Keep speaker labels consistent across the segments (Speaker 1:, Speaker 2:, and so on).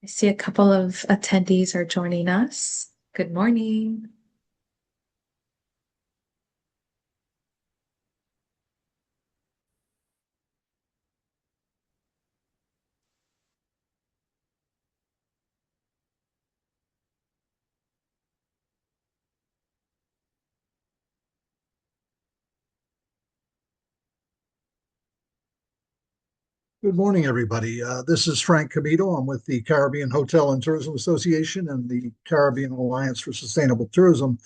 Speaker 1: I see a couple of attendees are joining us. Good morning.
Speaker 2: Good morning, everybody. This is Frank Comito. I'm with the Caribbean Hotel and Tourism Association and the Caribbean Alliance for Sustainable Tourism.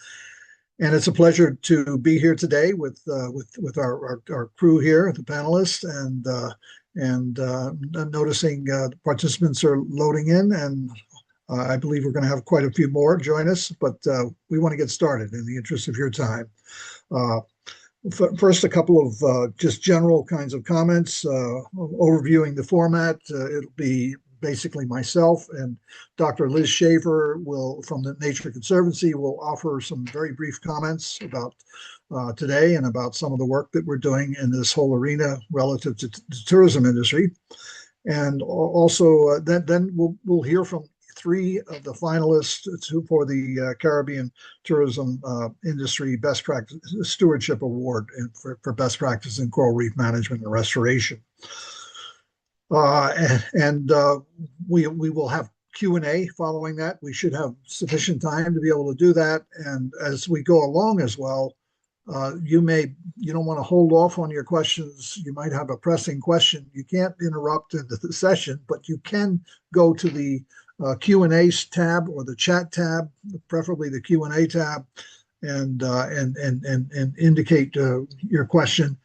Speaker 2: And it's a pleasure to be here today with our crew here, the panelists, and noticing the participants are loading in, and I believe we're going to have quite a few more join us. But we want to get started in the interest of your time. Uh, First, a couple of just general kinds of comments, overviewing the format. It'll be basically myself and Dr. Liz Schaefer from the Nature Conservancy will offer some very brief comments about today and about some of the work that we're doing in this whole arena relative to the tourism industry. And also, then we'll hear from three of the finalists for the Caribbean Tourism Industry Best Practice Stewardship Award for Best Practice in Coral Reef Management and Restoration. And we will have Q&A following that. We should have sufficient time to be able to do that. And as we go along as well, you don't want to hold off on your questions. You might have a pressing question. You can't interrupt into the session, but you can go to the Q&A tab or the chat tab, preferably the Q&A tab, and indicate your question.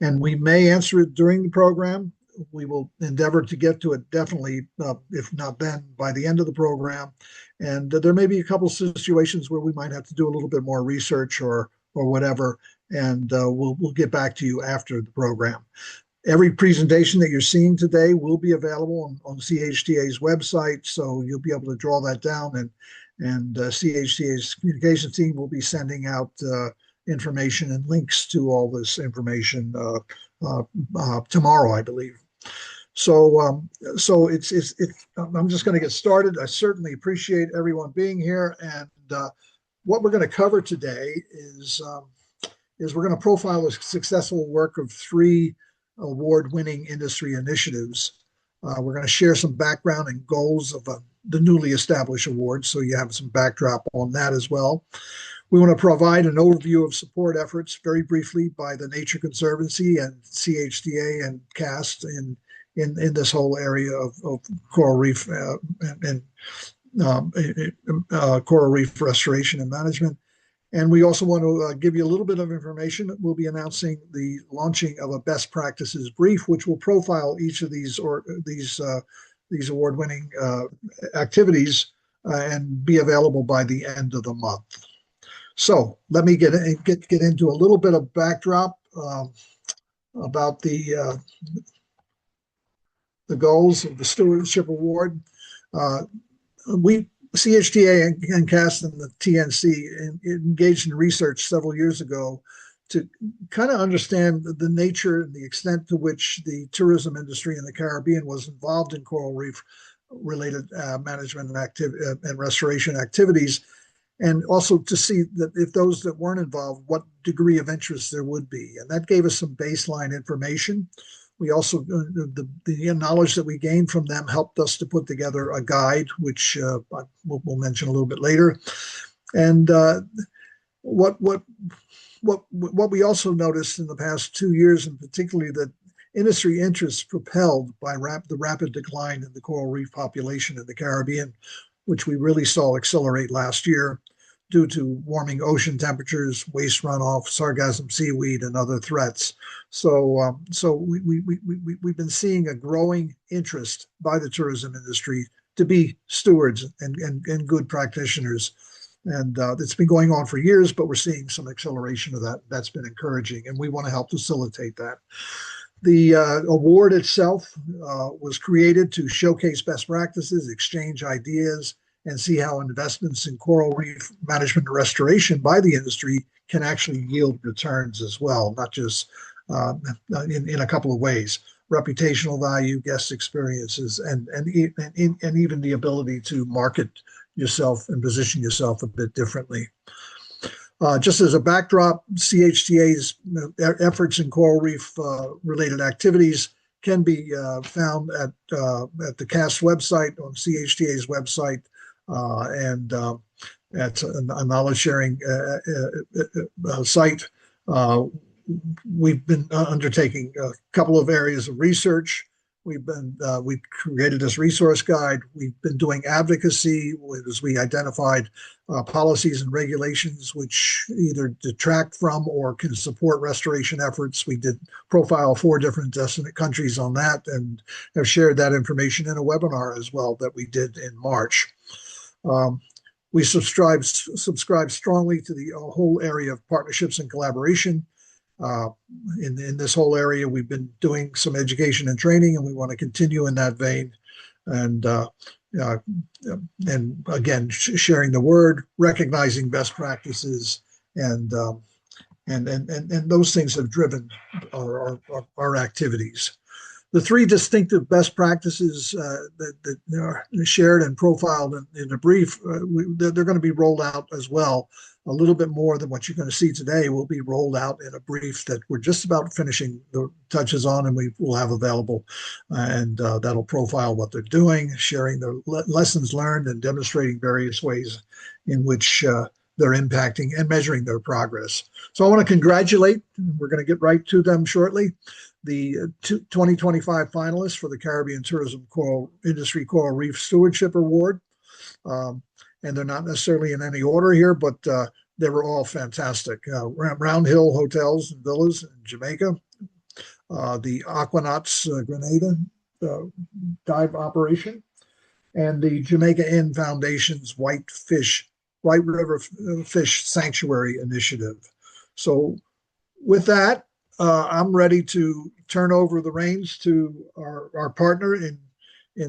Speaker 2: And we may answer it during the program. We will endeavor to get to it definitely, if not then, by the end of the program. And there may be a couple situations where we might have to do a little bit more research or whatever, and we'll get back to you after the program. Every presentation that you're seeing today will be available on CHTA's website, so you'll be able to draw that down, and CHTA's communication team will be sending out information and links to all this information tomorrow, I believe. So I'm just going to get started. I certainly appreciate everyone being here, and what we're going to cover today is we're going to profile the successful work of three award-winning industry initiatives. We're going to share some background and goals of the newly established awards, so you have some backdrop on that as well. We want to provide an overview of support efforts very briefly by the Nature Conservancy and CHTA and CAST in this whole area of coral reef and coral reef restoration and management. And we also want to give you a little bit of information. We'll be announcing the launching of a best practices brief, which will profile each of these award-winning activities and be available by the end of the month. So let me get into a little bit of backdrop about the goals of the Stewardship Award. CHTA and CAST and the TNC engaged in research several years ago to kind of understand the nature and the extent to which the tourism industry in the Caribbean was involved in coral reef related management and restoration activities, and also to see that if those that weren't involved, what degree of interest there would be. And that gave us some baseline information. We also, the knowledge that we gained from them helped us to put together a guide, which we'll mention a little bit later. And what we also noticed in the past 2 years, and particularly that industry interest propelled by the rapid decline in the coral reef population in the Caribbean, which we really saw accelerate last year due to warming ocean temperatures, waste runoff, sargassum seaweed, and other threats. So we've been seeing a growing interest by the tourism industry to be stewards and good practitioners. And it's been going on for years, but we're seeing some acceleration of that. That's been encouraging, and we want to help facilitate that. The award itself was created to showcase best practices, exchange ideas, and see how investments in coral reef management and restoration by the industry can actually yield returns as well, not just in a couple of ways. reputational value, guest experiences, and even the ability to market yourself and position yourself a bit differently. Just as a backdrop, CHTA's efforts in coral reef related activities can be found at the CAST website, on CHTA's website, and that's a knowledge sharing site. We've been undertaking a couple of areas of research. We created this resource guide. We've been doing advocacy as we identified policies and regulations which either detract from or can support restoration efforts. We did profile 4 different destinate countries on that and have shared that information in a webinar as well that we did in March. We subscribe strongly to the whole area of partnerships and collaboration. In this whole area, we've been doing some education and training, and we want to continue in that vein. And again, sharing the word, recognizing best practices, and those things have driven our activities. The 3 distinctive best practices that are shared and profiled in the brief, they're going to be rolled out as well. A little bit more than what you're going to see today will be rolled out in a brief that we're just about finishing the touches on, and we will have available. And that'll profile what they're doing, sharing the lessons learned, and demonstrating various ways in which they're impacting and measuring their progress. So I want to congratulate, we're going to get right to them shortly, the 2025 finalists for the Caribbean Tourism Coral Industry Coral Reef Stewardship Award. And they're not necessarily in any order here, but they were all fantastic. Round Hill Hotels and Villas in Jamaica, the Aquanauts Grenada dive operation, and the Jamaica Inn Foundation's White River Fish Sanctuary Initiative. So with that, I'm ready to turn over the reins to our partner in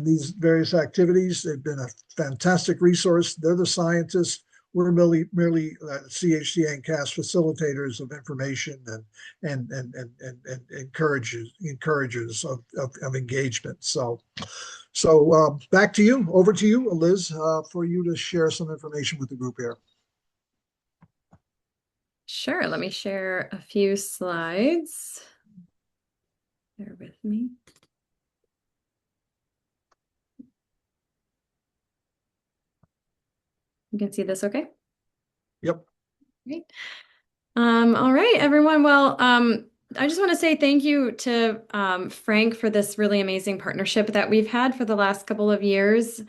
Speaker 2: these various activities. They've been a fantastic resource. They're the scientists. We're merely CHTA and CAST facilitators of information and encouragers of engagement. So back to you, over to you, Liz, for you to share some information with the group here.
Speaker 3: Sure, let me share a few slides. Bear with me. You can see this okay?
Speaker 2: Yep.
Speaker 3: Great. All right, everyone. Well, I just want to say thank you to Frank for this really amazing partnership that we've had for the last couple of years.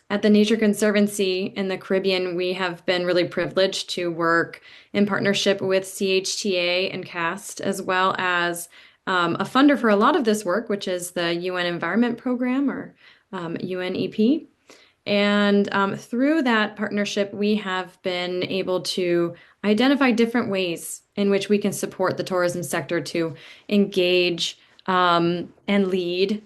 Speaker 3: At the Nature Conservancy in the Caribbean, we have been really privileged to work in partnership with CHTA and CAST, as well as a funder for a lot of this work, which is the UN Environment Program, or UNEP. And through that partnership, we have been able to identify different ways in which we can support the tourism sector to engage and lead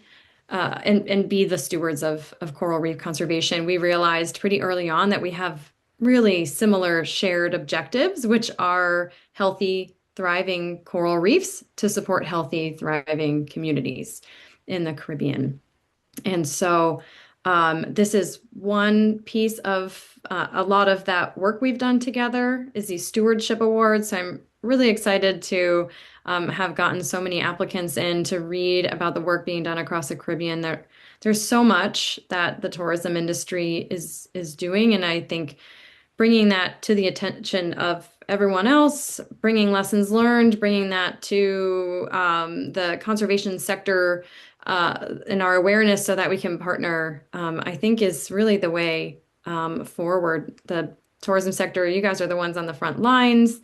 Speaker 3: and be the stewards of coral reef conservation. We realized pretty early on that we have really similar shared objectives, which are healthy, thriving coral reefs to support healthy, thriving communities in the Caribbean. And so this is one piece of a lot of that work we've done together is these stewardship awards. So I'm really excited to have gotten so many applicants in to read about the work being done across the Caribbean. There's so much that the tourism industry is doing, and I think bringing that to the attention of everyone else, bringing lessons learned, bringing that to the conservation sector in our awareness so that we can partner, I think is really the way forward. The tourism sector, you guys are the ones on the front lines.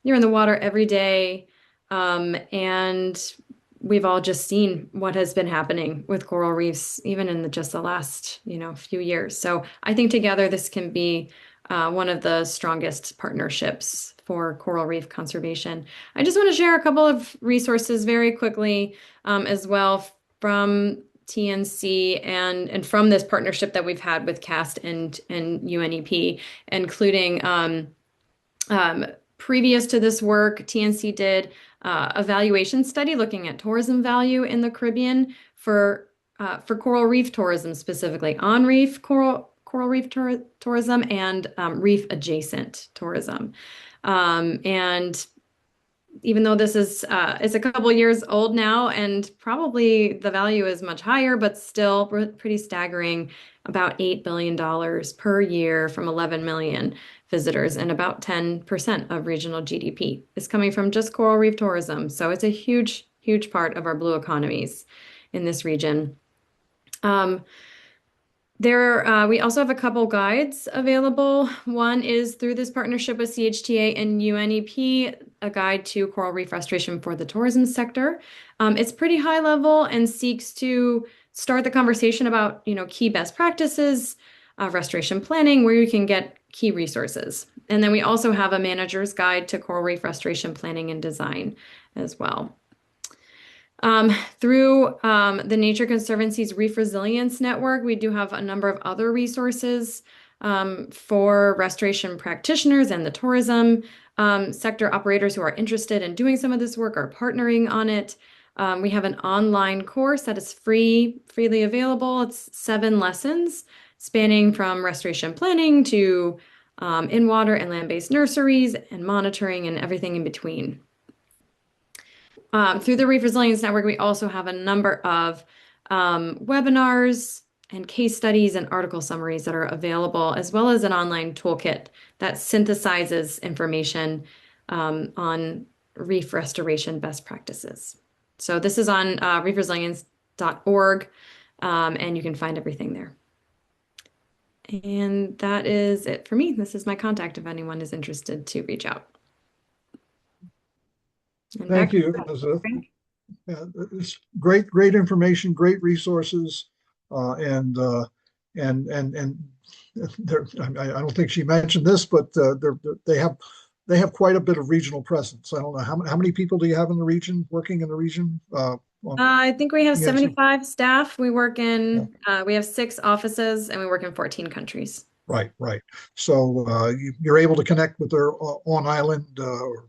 Speaker 3: You're in the water every day. And we've all just seen what has been happening with coral reefs, even in just the last, few years. So I think together this can be one of the strongest partnerships for coral reef conservation. I just want to share a couple of resources very quickly as well from TNC and from this partnership that we've had with CAST and UNEP, including previous to this work, TNC did evaluation study looking at tourism value in the Caribbean for coral reef tourism specifically, on-reef coral reef tourism and reef adjacent tourism. And even though this is it's a couple years old now, and probably the value is much higher, but still pretty staggering, about $8 billion per year from 11 million visitors, and about 10% of regional GDP is coming from just coral reef tourism. So it's a huge, huge part of our blue economies in this region. We also have a couple guides available. One is through this partnership with CHTA and UNEP, a guide to coral reef restoration for the tourism sector. It's pretty high level and seeks to start the conversation about, key best practices, restoration planning, where you can get key resources. And then we also have a manager's guide to coral reef restoration planning and design as well. Through the Nature Conservancy's Reef Resilience Network, we do have a number of other resources for restoration practitioners and the tourism sector operators who are interested in doing some of this work or partnering on it. We have an online course that is freely available. It's 7 lessons spanning from restoration planning to in-water and land-based nurseries and monitoring and everything in between. Through the Reef Resilience Network, we also have a number of webinars and case studies and article summaries that are available, as well as an online toolkit that synthesizes information on reef restoration best practices. So this is on reefresilience.org, and you can find everything there. And that is it for me. This is my contact if anyone is interested to reach out.
Speaker 2: Thank you, Elizabeth. It's great information, great resources, and I don't think she mentioned this, but they have quite a bit of regional presence. I don't know how many people do you have in the region, working in the region?
Speaker 3: I think we have 75 staff. We have 6 offices, and we work in 14 countries.
Speaker 2: Right. So you're able to connect with their on island or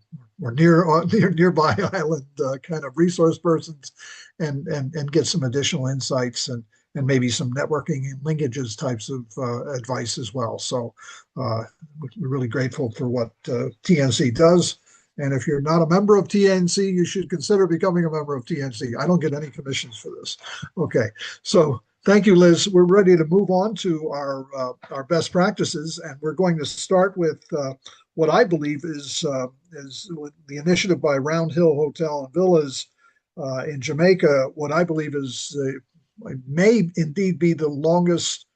Speaker 2: nearby island kind of resource persons, and get some additional insights and maybe some networking and linkages types of advice as well. So we're really grateful for what TNC does. And if you're not a member of TNC, you should consider becoming a member of TNC. I don't get any commissions for this. Okay, so thank you, Liz. We're ready to move on to our best practices, and we're going to start with what I believe is the initiative by Round Hill Hotel and Villas in Jamaica. What I believe is may indeed be the longest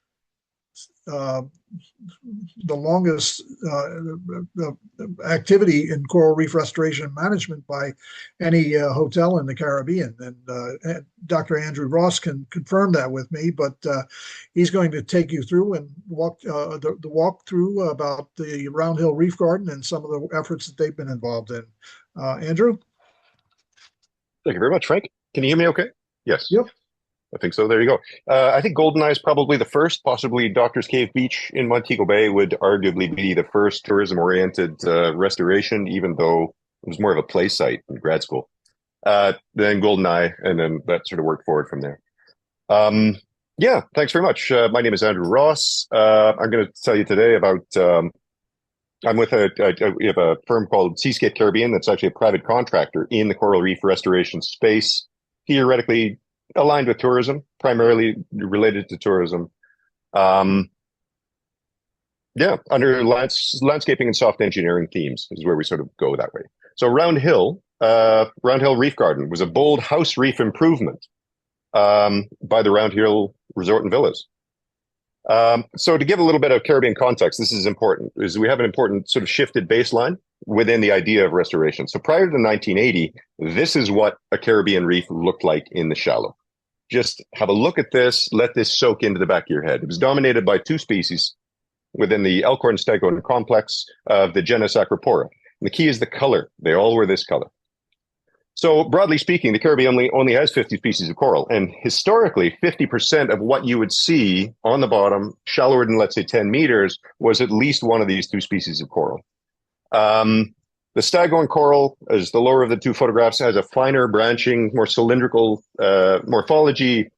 Speaker 2: activity in coral reef restoration and management by any hotel in the Caribbean. And Dr. Andrew Ross can confirm that with me, but he's going to take you through and walk through about the Round Hill Reef Garden and some of the efforts that they've been involved in. Andrew?
Speaker 4: Thank you very much, Frank. Can you hear me okay? Yes.
Speaker 2: Yep.
Speaker 4: I think so. There you go. I think Goldeneye is probably the first. Possibly Doctor's Cave Beach in Montego Bay would arguably be the first tourism-oriented restoration, even though it was more of a play site in grad school. Then Goldeneye, and then that sort of worked forward from there. Yeah, thanks very much. My name is Andrew Ross. I'm going to tell you today about. I'm with we have a firm called Seascape Caribbean that's actually a private contractor in the coral reef restoration space, theoretically aligned with tourism, primarily related to tourism. Under landscaping and soft engineering themes is where we sort of go that way. So Round Hill Reef Garden was a bold house reef improvement by the Round Hill Resort and Villas. So to give a little bit of Caribbean context, this is important, is we have an important sort of shifted baseline within the idea of restoration. So prior to 1980, this is what a Caribbean reef looked like in the shallow. Just have a look at this, let this soak into the back of your head. It was dominated by 2 species within the Elkhorn Stegodon complex of the genus Acropora. And the key is the color. They all were this color. So broadly speaking, the Caribbean only has 50 species of coral. And historically, 50% of what you would see on the bottom, shallower than, let's say, 10 meters, was at least one of these 2 species of coral. The staghorn coral, as the lower of the two photographs, has a finer branching, more cylindrical morphology,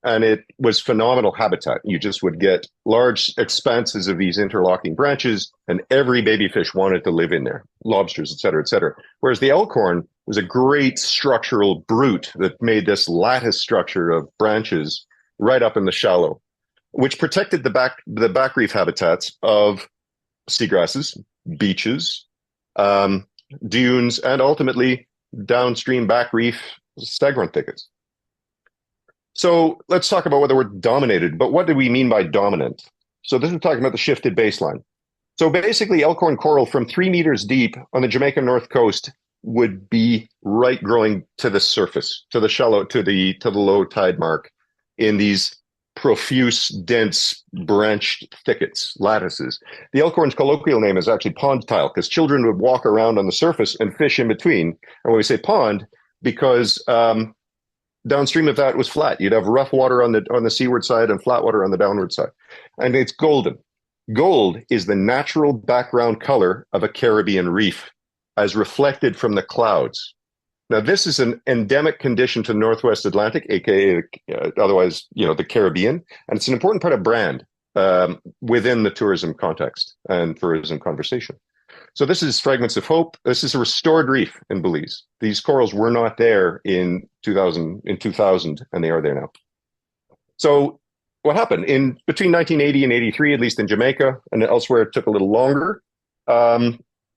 Speaker 4: and it was phenomenal habitat. You just would get large expanses of these interlocking branches, and every baby fish wanted to live in there, lobsters, et cetera, et cetera. Whereas the elkhorn was a great structural brute that made this lattice structure of branches right up in the shallow, which protected the back reef habitats of seagrasses, beaches, dunes, and ultimately downstream back reef staghorn thickets. So let's talk about what the word dominated, but what do we mean by dominant? So this is talking about the shifted baseline. So basically elkhorn coral from 3 meters deep on the Jamaican north coast would be right growing to the surface, to the shallow, to the low tide mark in these profuse, dense, branched thickets, lattices. The elkhorn's colloquial name is actually pond tile, because children would walk around on the surface and fish in between. And when we say pond, because downstream of that was flat. You'd have rough water on the seaward side and flat water on the downward side. And it's golden. Gold is the natural background color of a Caribbean reef, as reflected from the clouds. Now, this is an endemic condition to Northwest Atlantic, aka otherwise, the Caribbean, and it's an important part of brand within the tourism context and tourism conversation. So this is Fragments of Hope. This is a restored reef in Belize. These corals were not there in 2000, and they are there now. So what happened in between 1980 and 83, at least in Jamaica, and elsewhere it took a little longer.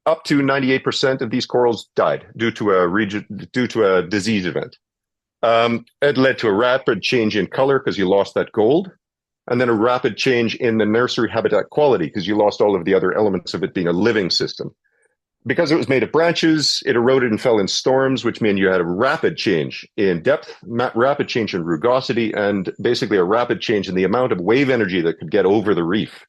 Speaker 4: Up to 98% of these corals died due to a disease event. It led to a rapid change in color because you lost that gold, and then a rapid change in the nursery habitat quality because you lost all of the other elements of it being a living system. Because it was made of branches, it eroded and fell in storms, which meant you had a rapid change in depth, rapid change in rugosity, and basically a rapid change in the amount of wave energy that could get over the reef.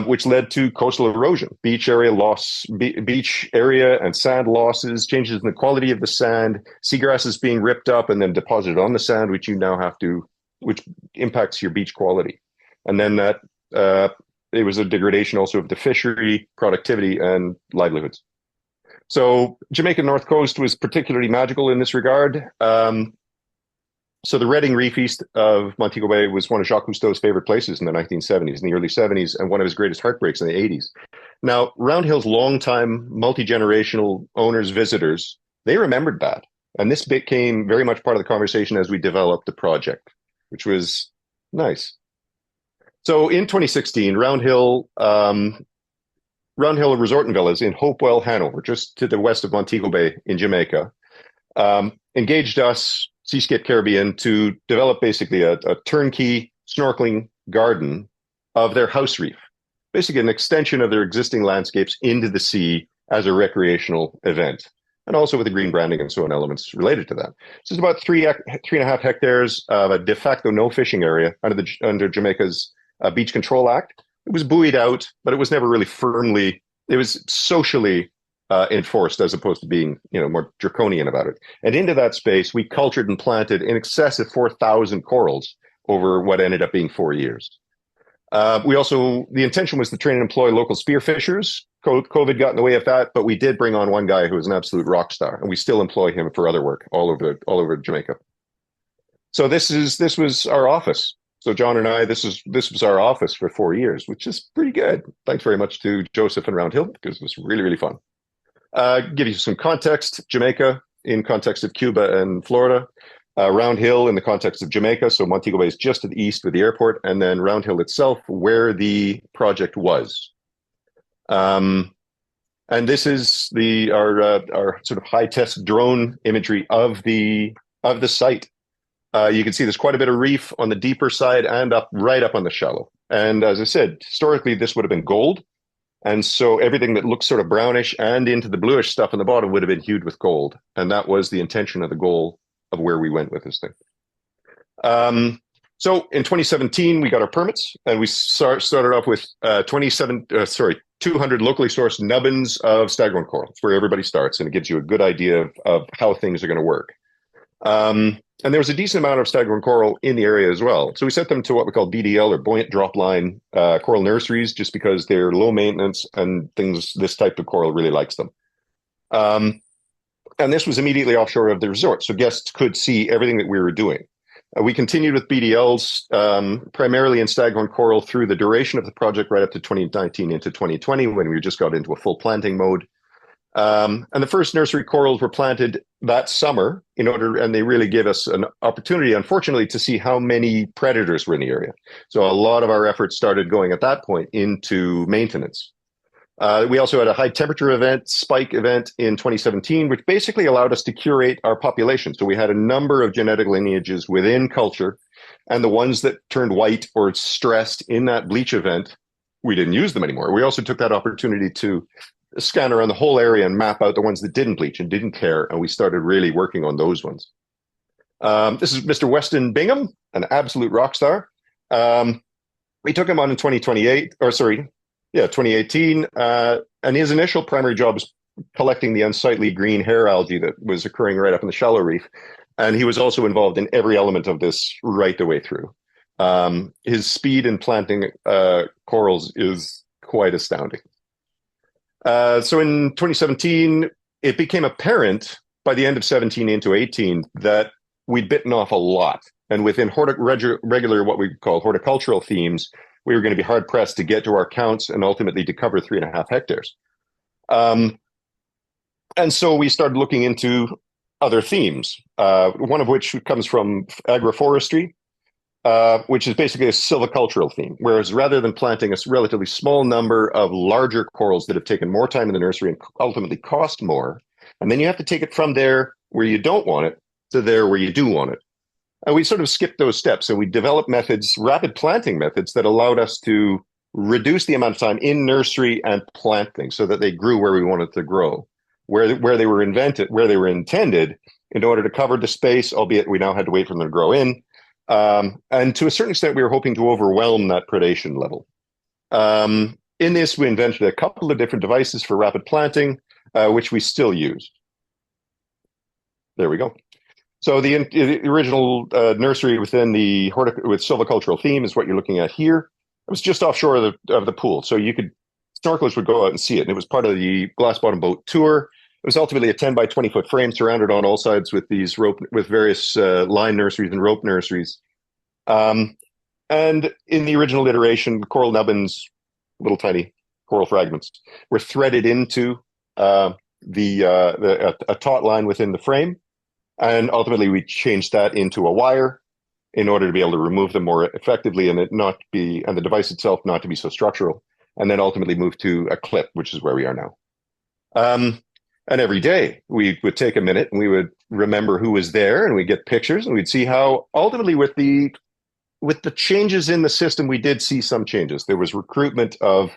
Speaker 4: Which led to coastal erosion, beach area loss, beach area and sand losses, changes in the quality of the sand, seagrasses being ripped up and then deposited on the sand, which impacts your beach quality. And then it was a degradation also of the fishery, productivity, and livelihoods. So Jamaican North Coast was particularly magical in this regard. So the Redding Reef east of Montego Bay was one of Jacques Cousteau's favorite places in the 1970s, in the early 70s, and one of his greatest heartbreaks in the 80s. Now, Round Hill's longtime multi-generational owners, visitors, they remembered that. And this became very much part of the conversation as we developed the project, which was nice. So in 2016, Round Hill Resort and Villas in Hopewell, Hanover, just to the west of Montego Bay in Jamaica, engaged us, Seascape Caribbean, to develop basically a turnkey snorkeling garden of their house reef, basically an extension of their existing landscapes into the sea as a recreational event, and also with the green branding and so on elements related to that. So it's about 3.5 hectares of a de facto no fishing area under Jamaica's Beach Control Act. It was buoyed out, but it was never really it was socially enforced as opposed to being, more draconian about it. And into that space, we cultured and planted in excess of 4,000 corals over what ended up being 4 years. The intention was to train and employ local spearfishers. COVID got in the way of that, but we did bring on one guy who was an absolute rock star, and we still employ him for other work all over Jamaica. So this was our office. So John and I, this was our office for 4 years, which is pretty good. Thanks very much to Joseph and Round Hill, because it was really, really fun. Give you some context. Jamaica in context of Cuba and Florida, Round Hill in the context of Jamaica. So Montego Bay is just to the east with the airport, and then Round Hill itself, where the project was. And this is our sort of high-test drone imagery of the site. You can see there's quite a bit of reef on the deeper side and right up on the shallow. And as I said, historically, this would have been gold. And so everything that looks sort of brownish and into the bluish stuff on the bottom would have been hued with gold. And that was the intention of the goal of where we went with this thing. So in 2017, we got our permits, and we started off with 200 locally sourced nubbins of staghorn coral. It's where everybody starts, and it gives you a good idea of how things are going to work. And there was a decent amount of staghorn coral in the area as well. So we sent them to what we call BDL, or buoyant dropline coral nurseries, just because they're low maintenance and this type of coral really likes them. And this was immediately offshore of the resort, so guests could see everything that we were doing. We continued with BDLs, primarily in staghorn coral through the duration of the project, right up to 2019 into 2020, when we just got into a full planting mode. And the first nursery corals were planted that summer and they really gave us an opportunity, unfortunately, to see how many predators were in the area. So a lot of our efforts started going at that point into maintenance. We also had a high temperature spike event in 2017, which basically allowed us to curate our population. So we had a number of genetic lineages within culture, and the ones that turned white or stressed in that bleach event, we didn't use them anymore. We also took that opportunity to scan around the whole area and map out the ones that didn't bleach and didn't care, and we started really working on those ones. This is Mr. Weston Bingham, an absolute rock star. We took him on in 2018, and his initial primary job was collecting the unsightly green hair algae that was occurring right up in the shallow reef, and he was also involved in every element of this right the way through. His speed in planting corals is quite astounding. So in 2017, it became apparent by the end of 17 into 18 that we'd bitten off a lot. And within regular, what we call horticultural themes, we were going to be hard pressed to get to our counts and ultimately to cover 3.5 hectares. And so we started looking into other themes, one of which comes from agroforestry, which is basically a silvicultural theme. Whereas rather than planting a relatively small number of larger corals that have taken more time in the nursery and ultimately cost more, and then you have to take it from there where you don't want it to there where you do want it. And we sort of skipped those steps. And we developed methods, rapid planting methods, that allowed us to reduce the amount of time in nursery and planting so that they grew where we wanted to grow, where they were intended, in order to cover the space, albeit we now had to wait for them to grow in. And to a certain extent, we were hoping to overwhelm that predation level. In this, we invented a couple of different devices for rapid planting, which we still use. There we go. So the original nursery within with silvicultural theme is what you're looking at here. It was just offshore of the pool, so snorkelers would go out and see it. And it was part of the glass bottom boat tour. It was ultimately a 10 by 20 foot frame surrounded on all sides with various line nurseries and rope nurseries. And in the original iteration, coral nubbins, little tiny coral fragments, were threaded into a taut line within the frame. And ultimately, we changed that into a wire in order to be able to remove them more effectively and the device itself not to be so structural. And then ultimately move to a clip, which is where we are now. And every day we would take a minute and we would remember who was there, and we'd get pictures, and we'd see how ultimately with the changes in the system, we did see some changes. There was recruitment of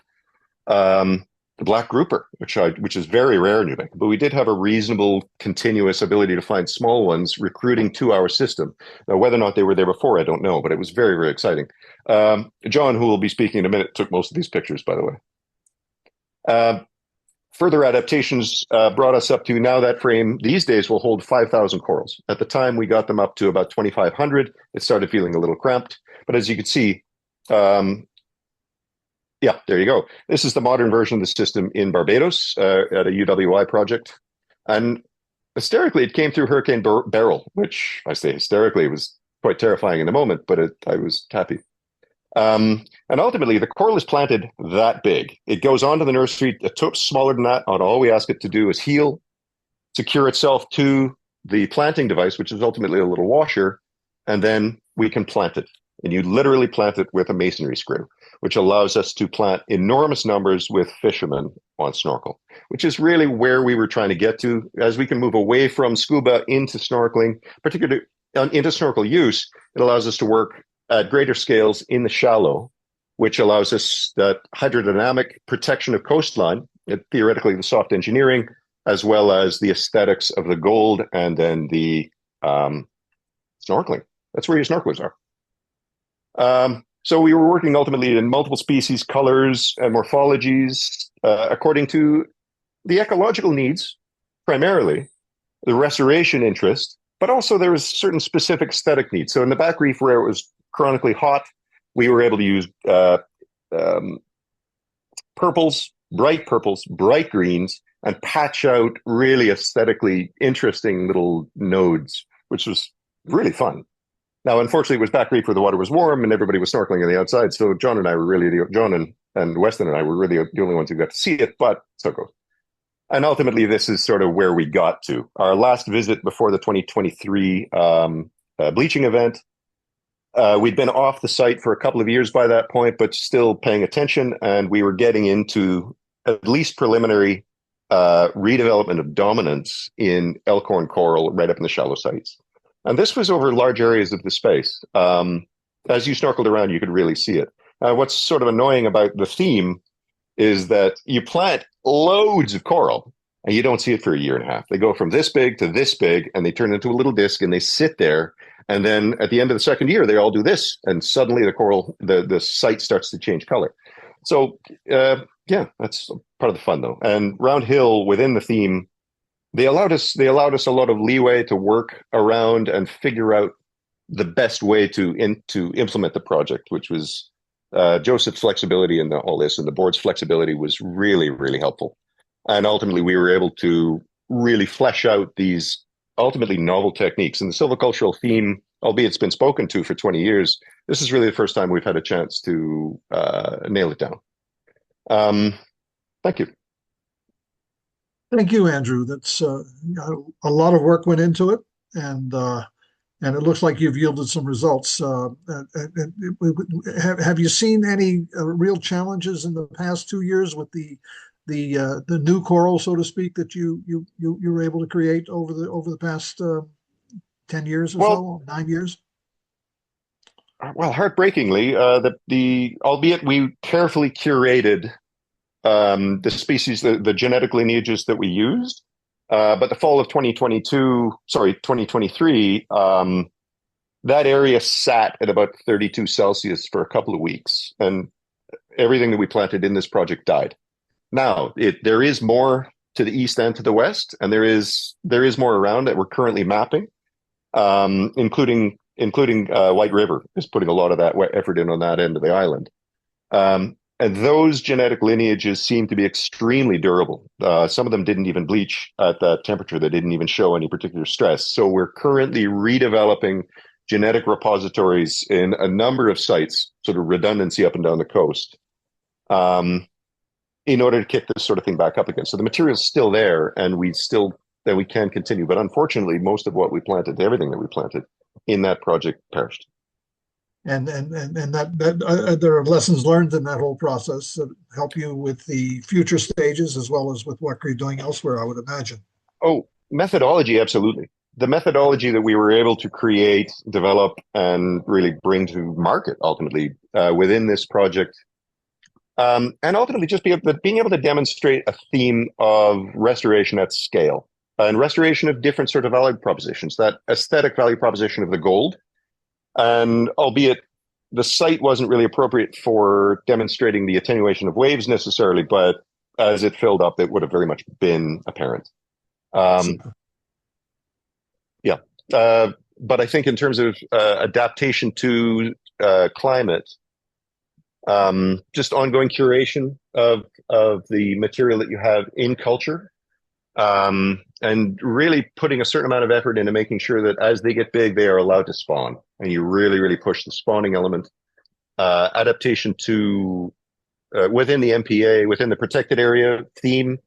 Speaker 4: the black grouper, which is very rare in New Mexico, but we did have a reasonable continuous ability to find small ones recruiting to our system. Now, whether or not they were there before, I don't know, but it was very, very exciting. John, who will be speaking in a minute, took most of these pictures, by the way. Further adaptations brought us up to now that frame these days will hold 5,000 corals. At the time, we got them up to about 2,500. It started feeling a little cramped, but as you can see, yeah, there you go. This is the modern version of the system in Barbados at a UWI project. And hysterically, it came through Hurricane Beryl, which I say hysterically, it was quite terrifying in the moment, but I was happy. And ultimately, the coral is planted that big. It goes onto the nursery, a tip smaller than that, and all we ask it to do is heal, secure itself to the planting device, which is ultimately a little washer, and then we can plant it. And you literally plant it with a masonry screw, which allows us to plant enormous numbers with fishermen on snorkel, which is really where we were trying to get to. As we can move away from scuba into snorkeling, particularly into snorkel use, it allows us to work at greater scales in the shallow, which allows us that hydrodynamic protection of coastline, theoretically the soft engineering, as well as the aesthetics of the gold and then the snorkeling. That's where your snorkelers are. So we were working ultimately in multiple species, colors, and morphologies, according to the ecological needs, primarily, the restoration interest, but also there was certain specific aesthetic needs. So in the back reef where it was chronically hot, we were able to use purples, bright greens, and patch out really aesthetically interesting little nodes, which was really fun. Now, unfortunately, it was back reef where the water was warm and everybody was snorkeling on the outside. So John and I were really, and Weston and I were really the only ones who got to see it, but so it goes. And ultimately, this is sort of where we got to. Our last visit before the 2023 bleaching event, we'd been off the site for a couple of years by that point, but still paying attention. And we were getting into at least preliminary redevelopment of dominance in elkhorn coral right up in the shallow sites. And this was over large areas of the space. As you snorkeled around, you could really see it. What's sort of annoying about the theme is that you plant loads of coral and you don't see it for a year and a half. They go from this big to this big and they turn into a little disc and they sit there. And then at the end of the second year, they all do this. And suddenly the coral, the site starts to change color. So yeah, that's part of the fun though. And Round Hill within the theme, they allowed us a lot of leeway to work around and figure out the best way to implement the project, which was Joseph's flexibility and all this, and the board's flexibility was really, really helpful. And ultimately, we were able to really flesh out these ultimately novel techniques. And the silvicultural theme, albeit it's been spoken to for 20 years, this is really the first time we've had a chance to nail it down. Thank you.
Speaker 2: Thank you, Andrew. That's a lot of work went into it, and it looks like you've yielded some results. Have you seen any real challenges in the past 2 years with the new coral, so to speak, that you were able to create over the past 10 years or so, 9 years?
Speaker 4: Well, heartbreakingly, albeit we carefully curated the species, the genetic lineages that we used. But the fall of 2023, that area sat at about 32 Celsius for a couple of weeks, and everything that we planted in this project died. Now, there is more to the east and to the west, and there is more around that we're currently mapping, including White River is putting a lot of that effort in on that end of the island. And those genetic lineages seem to be extremely durable. Some of them didn't even bleach at that temperature. They didn't even show any particular stress. So we're currently redeveloping genetic repositories in a number of sites, sort of redundancy up and down the coast, in order to kick this sort of thing back up again. So the material's still there, and we can continue. But unfortunately, most of what we planted, everything that we planted in that project perished.
Speaker 2: And that there are lessons learned in that whole process that help you with the future stages as well as with what you're doing elsewhere, I would imagine.
Speaker 4: Oh, methodology, absolutely. The methodology that we were able to create, develop, and really bring to market ultimately within this project, and ultimately just being able to demonstrate a theme of restoration at scale and restoration of different sort of value propositions, that aesthetic value proposition of the gold. And albeit the site wasn't really appropriate for demonstrating the attenuation of waves necessarily, but as it filled up, it would have very much been apparent. Yeah. But I think in terms of adaptation to climate, just ongoing curation of the material that you have in culture, and really putting a certain amount of effort into making sure that as they get big, they are allowed to spawn. And you really, really push the spawning element. Adaptation to within the MPA, within the protected area theme,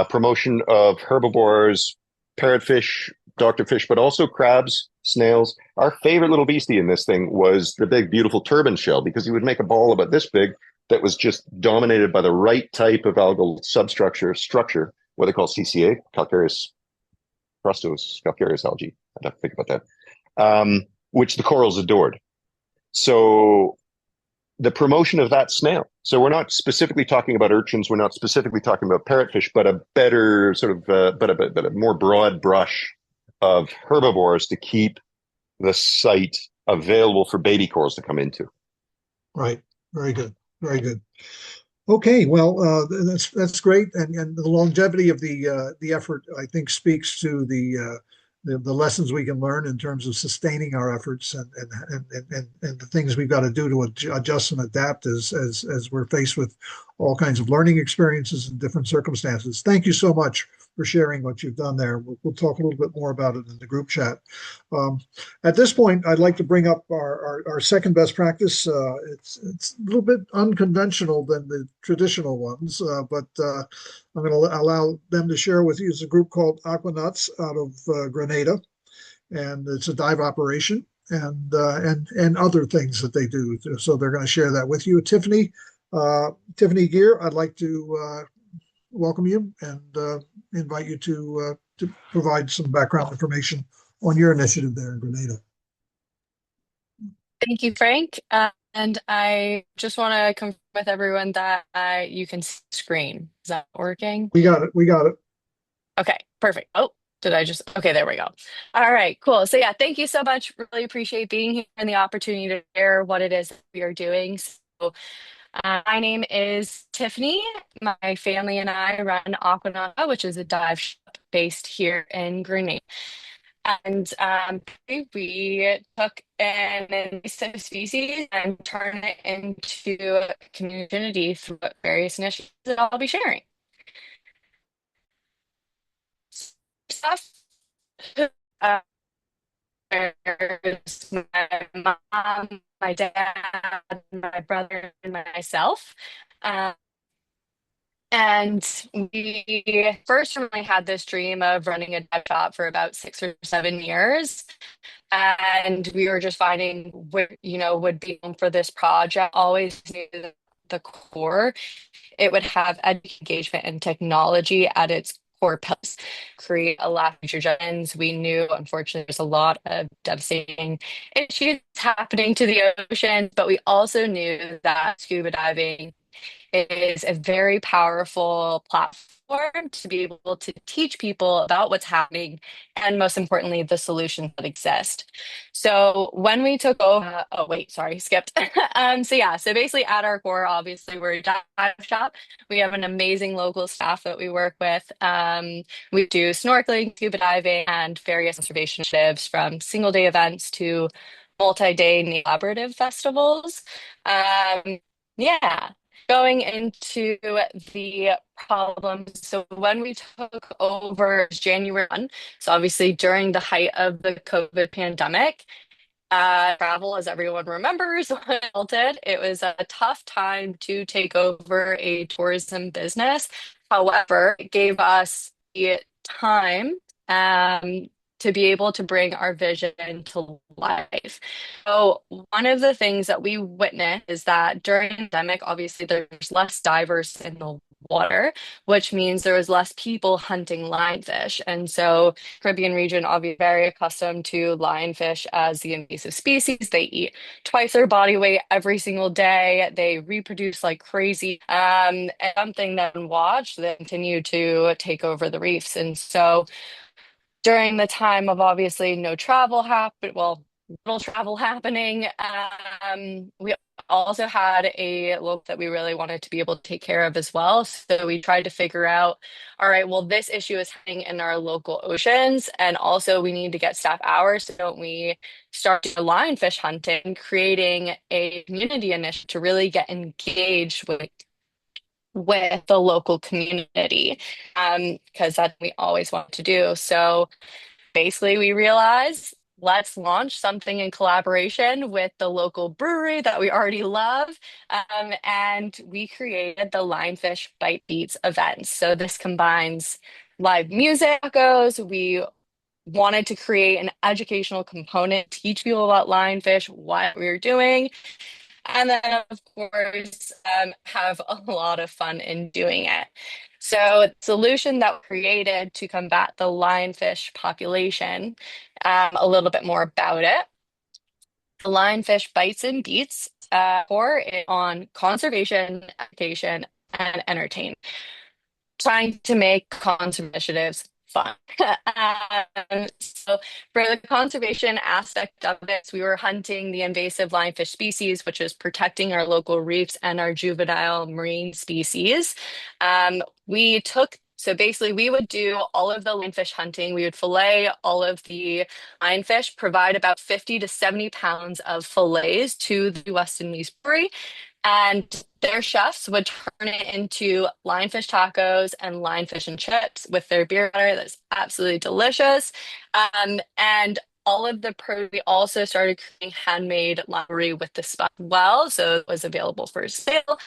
Speaker 4: promotion of herbivores, parrotfish, doctorfish, but also crabs, snails. Our favorite little beastie in this thing was the big, beautiful turban shell, because he would make a ball about this big that was just dominated by the right type of algal structure, what they call CCA, calcareous crustose, calcareous algae. I'd have to think about that. Which the corals adored. So the promotion of that snail. So we're not specifically talking about urchins. We're not specifically talking about parrotfish, but a better sort of, but a more broad brush of herbivores to keep the site available for baby corals to come into.
Speaker 2: Right. Very good. Very good. Okay, well, that's great, and the longevity of the effort, I think, speaks to the the lessons we can learn in terms of sustaining our efforts and the things we've got to do to adjust and adapt as we're faced with all kinds of learning experiences and different circumstances. Thank you so much for sharing what you've done there. We'll talk a little bit more about it in the group chat. At this point, I'd like to bring up our second best practice. It's a little bit unconventional than the traditional ones, but I'm going to allow them to share with you. It's a group called Aquanuts out of Grenada, and it's a dive operation and other things that they do. So they're going to share that with you. Tiffany Gear, I'd like to welcome you and invite you to provide some background information on your initiative there in Grenada.
Speaker 5: Thank you, Frank. And I just want to confirm with everyone that you can see the screen. Is that working?
Speaker 2: We got it. We got it.
Speaker 5: Okay, perfect. Oh, okay, there we go. All right, cool. So yeah, thank you so much. Really appreciate being here and the opportunity to share what it is we are doing. So my name is Tiffany. My family and I run Aquanauta, which is a dive shop based here in Grenada. And we took an invasive species and turned it into a community through various initiatives that I'll be sharing. Stuff. There's my mom, my dad, my brother, and myself. And we first really had this dream of running a dive shop for about 6 or 7 years. And we were just finding what, would be for this project. Always knew that the core, it would have engagement and technology at its core pillars, create a lot of future generations. We knew, unfortunately, there's a lot of devastating issues happening to the ocean, but we also knew that scuba diving is a very powerful platform to be able to teach people about what's happening and, most importantly, the solutions that exist. So when we took over, oh wait, sorry, skipped. So basically at our core, obviously we're a dive shop. We have an amazing local staff that we work with. We do snorkeling, scuba diving, and various conservation initiatives, from single day events to multi-day collaborative festivals. Yeah. Going into the problems. So when we took over January 1, so obviously during the height of the COVID pandemic, travel, as everyone remembers, halted. It was a tough time to take over a tourism business. However, it gave us the time to be able to bring our vision to life. So one of the things that we witnessed is that during the pandemic, obviously there's less divers in the water, which means there was less people hunting lionfish. And so Caribbean region, obviously very accustomed to lionfish as the invasive species. They eat twice their body weight every single day. They reproduce like crazy. And something that we watched, they continue to take over the reefs. And so during the time of obviously no travel little travel happening, we also had a local that we really wanted to be able to take care of as well. So we tried to figure out, all right, well, this issue is happening in our local oceans, and also we need to get staff hours. So don't we start doing lionfish hunting, creating a community initiative to really get engaged with the local community, because that's what we always want to do. So basically we realized, let's launch something in collaboration with the local brewery that we already love. And we created the Lionfish Bite Beats events. So this combines live music, tacos. We wanted to create an educational component, teach people about lionfish, what we were doing. And then, of course, have a lot of fun in doing it. So the solution that we created to combat the lionfish population, a little bit more about it. The Lionfish Bites and Beats core on conservation, education, and entertainment, trying to make conservation initiatives fun. So for the conservation aspect of this, we were hunting the invasive lionfish species, which is protecting our local reefs and our juvenile marine species. We took So basically, we would do all of the lionfish hunting. We would fillet all of the lionfish, provide about 50 to 70 pounds of fillets to the Weston Lee's Brewery, and their chefs would turn it into lionfish tacos and lionfish and chips with their beer butter. That's absolutely delicious. And all of the we also started creating handmade library with the spot as well, so it was available for sale.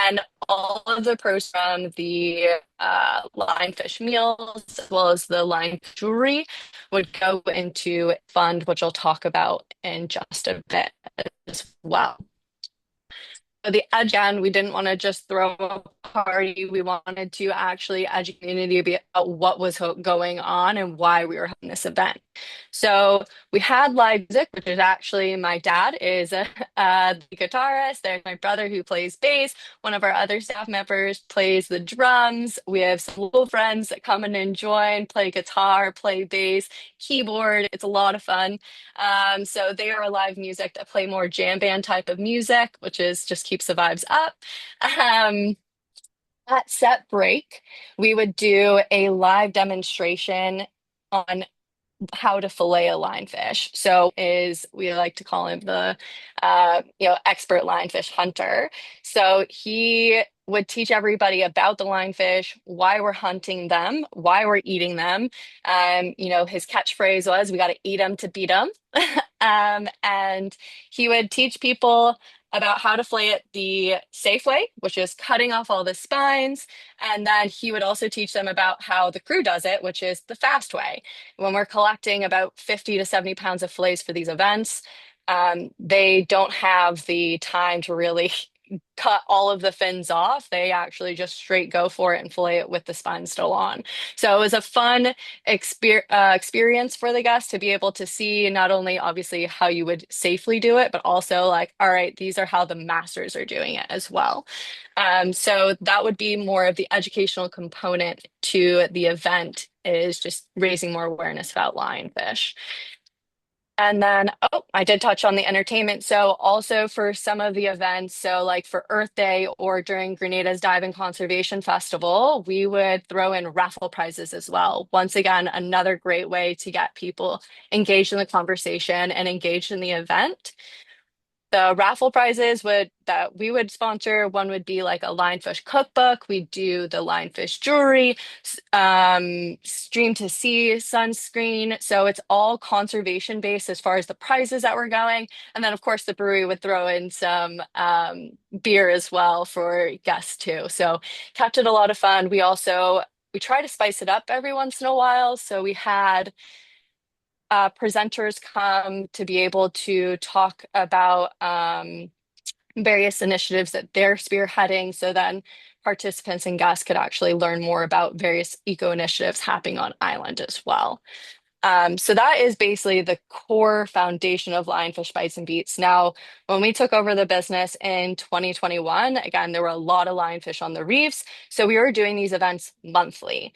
Speaker 5: And all of the pros from the lionfish meals as well as the line jewelry would go into a fund, which I'll talk about in just a bit as well. The again, we didn't want to just throw a party. We wanted to actually educate the community about what was going on and why we were having this event. So we had live music, which is actually my dad is the guitarist. There's my brother who plays bass. One of our other staff members plays the drums. We have some local friends that come in and join, play guitar, play bass, keyboard. It's a lot of fun. So they are live music that play more jam band type of music, which is just keeps the vibes up. At set break, we would do a live demonstration on how to fillet a lionfish. So is we like to call him the expert lionfish hunter. So he would teach everybody about the lionfish, why we're hunting them, why we're eating them. His catchphrase was, "We got to eat them to beat them." And he would teach people about how to fillet it the safe way, which is cutting off all the spines. And then he would also teach them about how the crew does it, which is the fast way. When we're collecting about 50 to 70 pounds of fillets for these events, they don't have the time to really cut all of the fins off. They actually just straight go for it and fillet it with the spine still on. So it was a fun experience for the guests to be able to see not only obviously how you would safely do it, but also like, all right, these are how the masters are doing it as well. So that would be more of the educational component to the event, is just raising more awareness about lionfish. And then, I did touch on the entertainment. So also for some of the events, so like for Earth Day or during Grenada's Dive and Conservation Festival, we would throw in raffle prizes as well. Once again, another great way to get people engaged in the conversation and engaged in the event. The raffle prizes that we would sponsor, one would be like a lionfish cookbook. We do the lionfish jewelry, stream to sea sunscreen. So it's all conservation based as far as the prizes that we're going. And then of course the brewery would throw in some beer as well for guests too. So kept it a lot of fun. We try to spice it up every once in a while. So we had presenters come to be able to talk about various initiatives that they're spearheading. So then participants and guests could actually learn more about various eco initiatives happening on island as well. So that is basically the core foundation of Lionfish Bites and Beats. Now, when we took over the business in 2021, again, there were a lot of lionfish on the reefs. So we were doing these events monthly.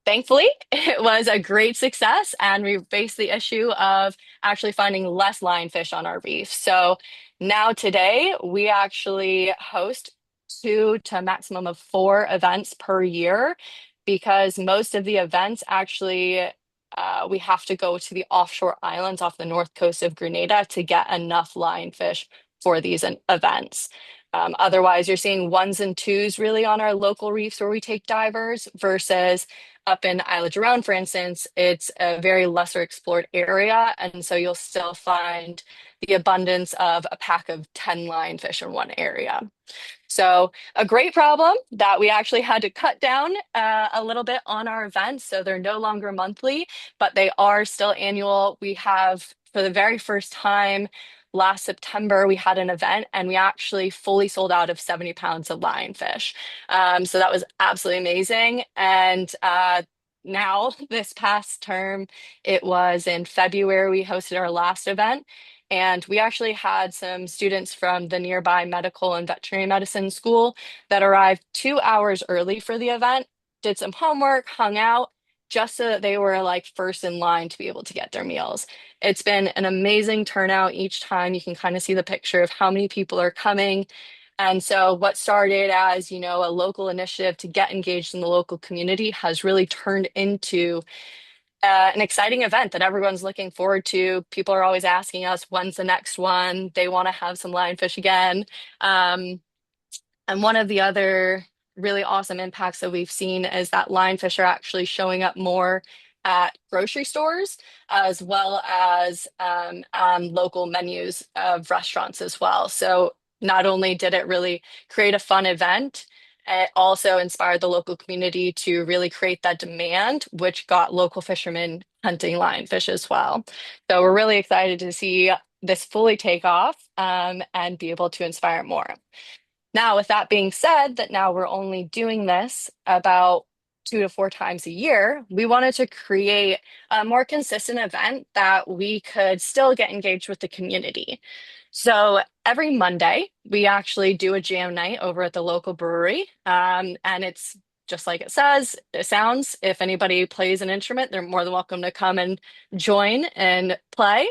Speaker 5: Thankfully, it was a great success, and we faced the issue of actually finding less lionfish on our reef. So now today, we actually host 2 to a maximum of 4 events per year, because most of the events actually we have to go to the offshore islands off the north coast of Grenada to get enough lionfish for these events. Otherwise, you're seeing 1s and 2s really on our local reefs where we take divers, versus up in Isla Giron, for instance, it's a very lesser explored area. And so you'll still find the abundance of a pack of 10 lionfish in one area. So a great problem that we actually had to cut down a little bit on our events. So they're no longer monthly, but they are still annual. We have, for the very first time, last September, we had an event and we actually fully sold out of 70 pounds of lionfish. So that was absolutely amazing. And now, this past term, it was in February, we hosted our last event. And we actually had some students from the nearby medical and veterinary medicine school that arrived 2 hours early for the event, did some homework, hung out, just so that they were like first in line to be able to get their meals. It's been an amazing turnout each time. You can kind of see the picture of how many people are coming. And so what started as, a local initiative to get engaged in the local community has really turned into an exciting event that everyone's looking forward to. People are always asking us, when's the next one? They want to have some lionfish again. Um, and one of the other really awesome impacts that we've seen is that lionfish are actually showing up more at grocery stores as well as on local menus of restaurants as well. So not only did it really create a fun event, it also inspired the local community to really create that demand, which got local fishermen hunting lionfish as well. So we're really excited to see this fully take off and be able to inspire more. Now, with that being said, that now we're only doing this about 2 to 4 times a year, we wanted to create a more consistent event that we could still get engaged with the community. So every Monday, we actually do a jam night over at the local brewery. And it's just like it sounds. If anybody plays an instrument, they're more than welcome to come and join and play.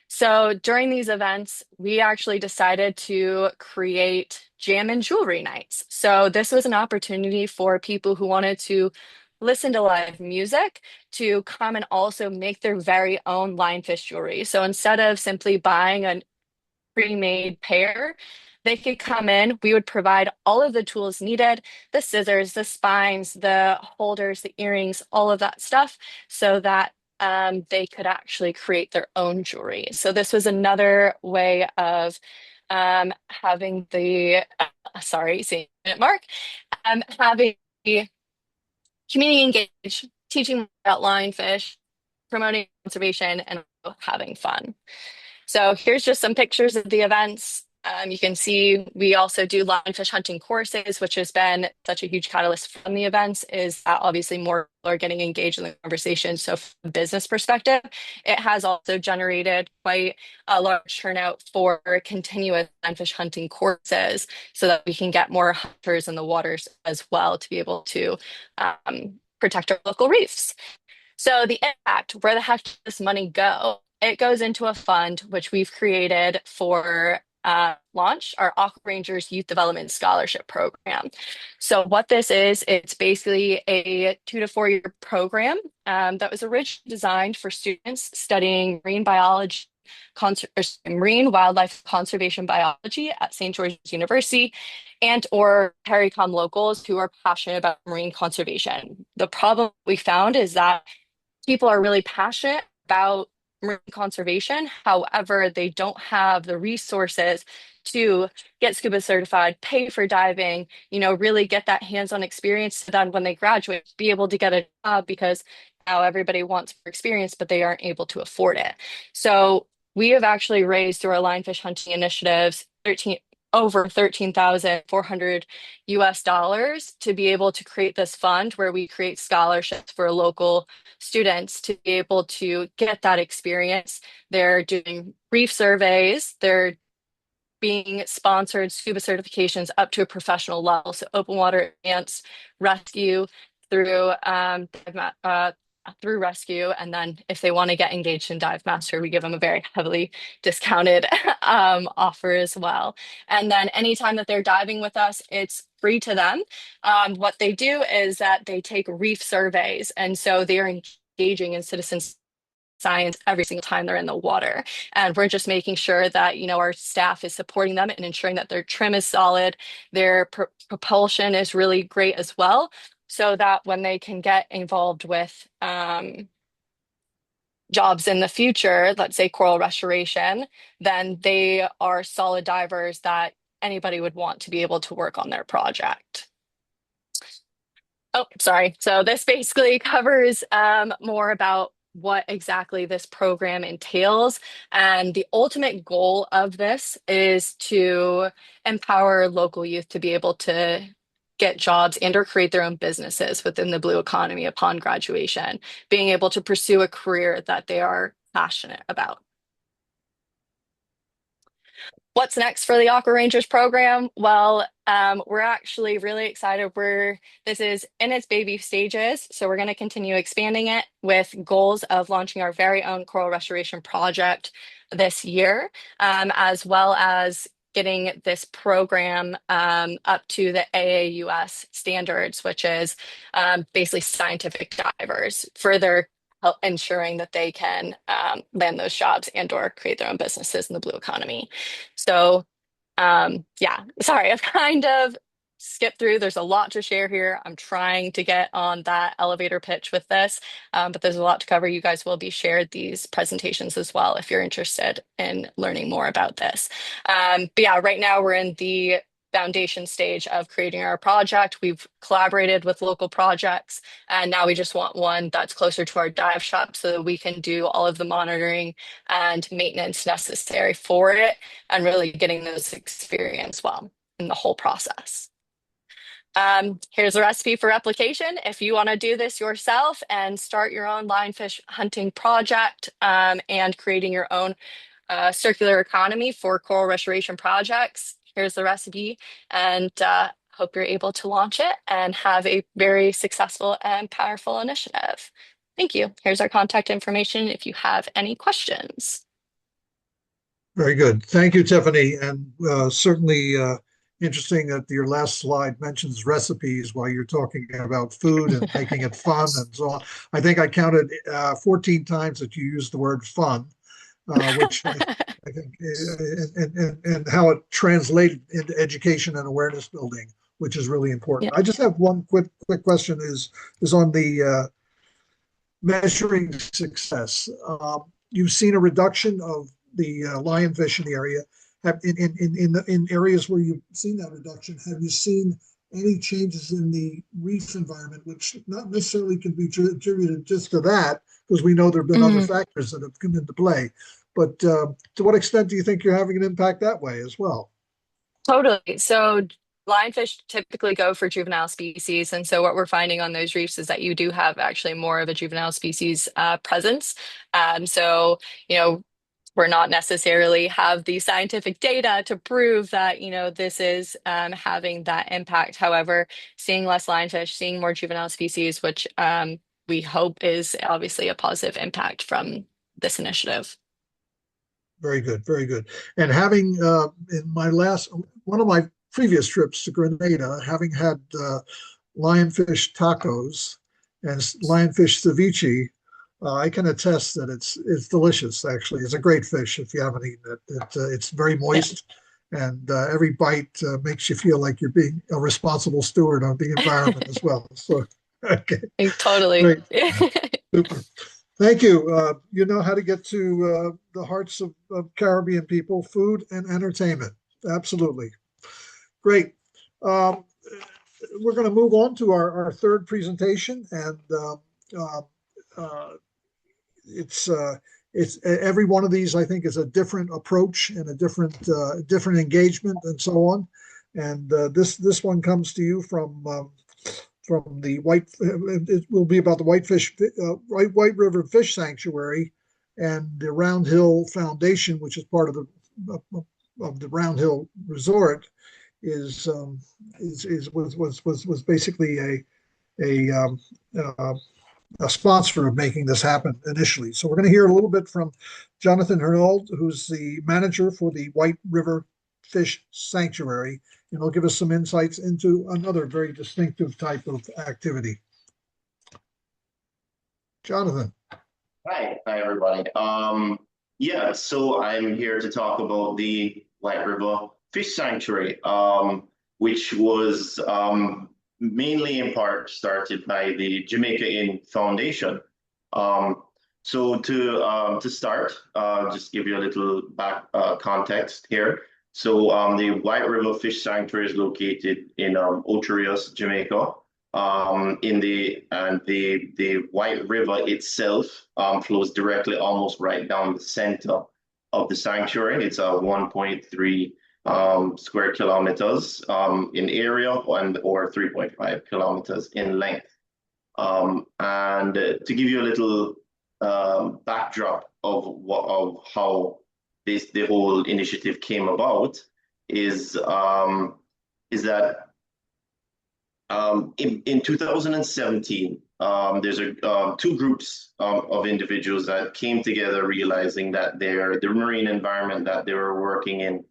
Speaker 5: So during these events, we actually decided to create jam and jewelry nights. So this was an opportunity for people who wanted to listen to live music to come and also make their very own lionfish jewelry. So instead of simply buying a pre-made pair, they could come in. We would provide all of the tools needed, the scissors, the spines, the holders, the earrings, all of that stuff, so that they could actually create their own jewelry. So this was another way of having sorry, seeing it, Mark, having the community engaged, teaching about lionfish, promoting conservation, and having fun. So here's just some pictures of the events. You can see we also do lionfish hunting courses, which has been such a huge catalyst from the events, is that obviously more people are getting engaged in the conversation. So from a business perspective, it has also generated quite a large turnout for continuous lionfish hunting courses so that we can get more hunters in the waters as well to be able to protect our local reefs. So the impact, where the heck does this money go? It goes into a fund which we've created for launch our Aqua Rangers Youth Development Scholarship Program. So what this is, it's basically a 2 to 4 year program that was originally designed for students studying marine biology, marine wildlife conservation biology at St. George's University and or CARICOM locals who are passionate about marine conservation. The problem we found is that people are really passionate about marine conservation. However, they don't have the resources to get scuba certified, pay for diving, really get that hands-on experience so then when they graduate, be able to get a job because now everybody wants more experience, but they aren't able to afford it. So we have actually raised through our lionfish hunting initiatives over 13,400 US dollars to be able to create this fund where we create scholarships for local students to be able to get that experience. They're doing reef surveys, they're being sponsored scuba certifications up to a professional level. So open water advanced rescue through through rescue. And then if they want to get engaged in Dive Master, we give them a very heavily discounted offer as well. And then anytime that they're diving with us, it's free to them. What they do is that they take reef surveys. And so they're engaging in citizen science every single time they're in the water. And we're just making sure that, our staff is supporting them and ensuring that their trim is solid, their propulsion is really great as well, so that when they can get involved with jobs in the future, let's say coral restoration, then they are solid divers that anybody would want to be able to work on their project. Oh, sorry. So this basically covers more about what exactly this program entails. And the ultimate goal of this is to empower local youth to be able to get jobs and or create their own businesses within the blue economy upon graduation, being able to pursue a career that they are passionate about. What's next for the Aqua Rangers program? Well, we're actually really excited. This is in its baby stages, so we're going to continue expanding it with goals of launching our very own coral restoration project this year, as well as getting this program up to the AAUS standards, which is basically scientific divers, further ensuring that they can land those jobs and or create their own businesses in the blue economy. So yeah, sorry, I've kind of skipped through. There's a lot to share here. I'm trying to get on that elevator pitch with this, but there's a lot to cover. You guys will be shared these presentations as well if you're interested in learning more about this. But yeah, right now we're in the foundation stage of creating our project. We've collaborated with local projects, and now we just want one that's closer to our dive shop so that we can do all of the monitoring and maintenance necessary for it and really getting those experience well in the whole process. Here's a recipe for replication. If you want to do this yourself and start your own lionfish hunting project and creating your own circular economy for coral restoration projects, here's the recipe, and hope you're able to launch it and have a very successful and powerful initiative. Thank you. Here's our contact information if you have any questions.
Speaker 2: Very good. Thank you, Tiffany. And certainly interesting that your last slide mentions recipes while you're talking about food and making it fun and so on. I think I counted 14 times that you used the word fun, which I think, and how it translated into education and awareness building, which is really important.
Speaker 5: Yeah.
Speaker 2: I just have one quick question is on the measuring success. You've seen a reduction of the lionfish in the area. In areas where you've seen that reduction, have you seen any changes in the reef environment, which not necessarily can be attributed just to that, because we know there have been other factors that have come into play. But to what extent do you think you're having an impact that way as well?
Speaker 5: Totally. So lionfish typically go for juvenile species. And so what we're finding on those reefs is that you do have actually more of a juvenile species presence. So, you know, we're not necessarily have the scientific data to prove that, you know, this is having that impact. However, seeing less lionfish, seeing more juvenile species, which we hope is obviously a positive impact from this initiative.
Speaker 2: Very good, very good. And having in one of my previous trips to Grenada, having had lionfish tacos and lionfish ceviche, I can attest that it's delicious. Actually, it's a great fish if you haven't eaten it. It's very moist, and every bite makes you feel like you're being a responsible steward of the environment as well. So, okay,
Speaker 5: Totally.
Speaker 2: great, super. Thank you. You know how to get to the hearts of Caribbean people: food and entertainment. Absolutely, great. We're going to move on to our third presentation, and it's every one of these I think is a different approach and a different engagement and so on. And this one comes to you from the it will be about the White River Fish Sanctuary and the Round Hill Foundation, which is part of the Round Hill Resort, was basically a sponsor of making this happen initially. So we're going to hear a little bit from Jonathan Hernold, who's the manager for the White River Fish Sanctuary, and he'll give us some insights into another very distinctive type of activity. Jonathan.
Speaker 6: Hi everybody. Yeah, so I'm here to talk about the White River Fish Sanctuary, which was mainly in part started by the Jamaica Inn Foundation. So to start, just give you a little back context here. So the White River Fish Sanctuary is located in Ocho Rios, Jamaica. The White River itself flows directly almost right down the center of the sanctuary. It's 1.3 square kilometers in area or 3.5 kilometers in length. And to give you a little backdrop of how the whole initiative came about is that in 2017, there's two groups of individuals that came together realizing that the marine environment that they were working in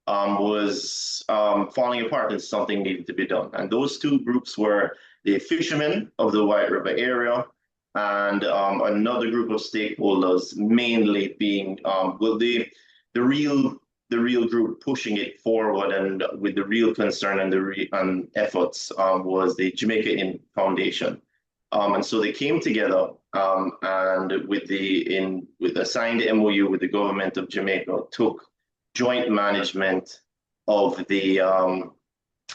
Speaker 6: was falling apart and something needed to be done. And those two groups were the fishermen of the White River area and another group of stakeholders, mainly being the real group pushing it forward and with the real concern and efforts was the Jamaica Inn Foundation. And so they came together and with a signed MOU with the government of Jamaica, took joint management of the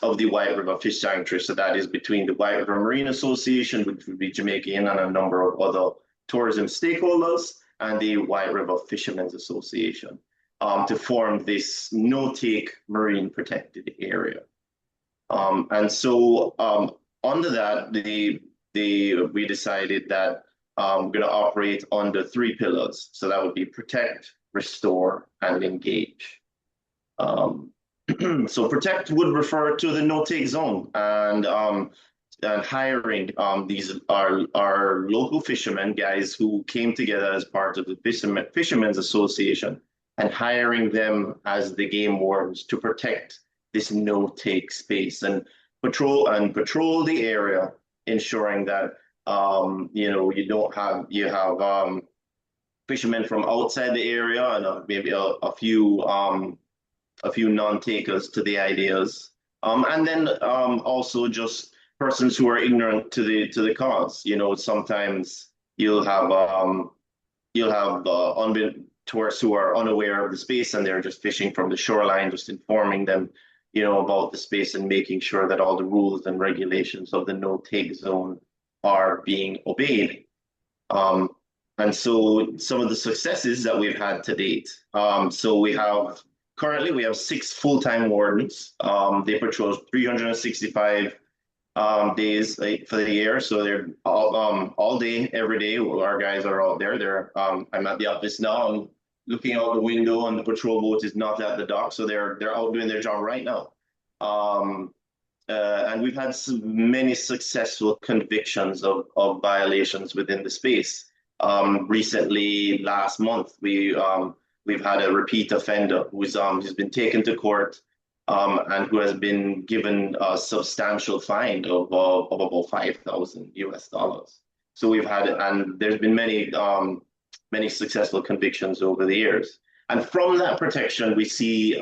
Speaker 6: White River Fish Sanctuary. So that is between the White River Marine Association, which would be Jamaica Inn and a number of other tourism stakeholders, and the White River Fishermen's Association to form this no-take marine protected area. And so under that, we decided that we're going to operate under 3 pillars. So that would be protect, restore, and engage. So protect would refer to the no-take zone and hiring these our local fishermen, guys who came together as part of the Fishermen's Association, and hiring them as the game wardens to protect this no-take space and patrol the area, ensuring that you have fishermen from outside the area and maybe a few non-takers to the ideas, and then also just persons who are ignorant to the cause. Sometimes you'll have tourists who are unaware of the space and they're just fishing from the shoreline, just informing them, about the space and making sure that all the rules and regulations of the no-take zone are being obeyed. And so some of the successes that we've had to date. So currently we have 6 full-time wardens. They patrol 365 days for the year. So they're all day, every day. Our guys are out there. I'm at the office now. I'm looking out the window and the patrol boat is not at the dock. So they're out doing their job right now. And we've had many successful convictions of violations within the space. Recently, last month, we've had a repeat offender who's been taken to court and who has been given a substantial fine of about $5,000 US. So we've had, and there's been many successful convictions over the years. And from that protection, we see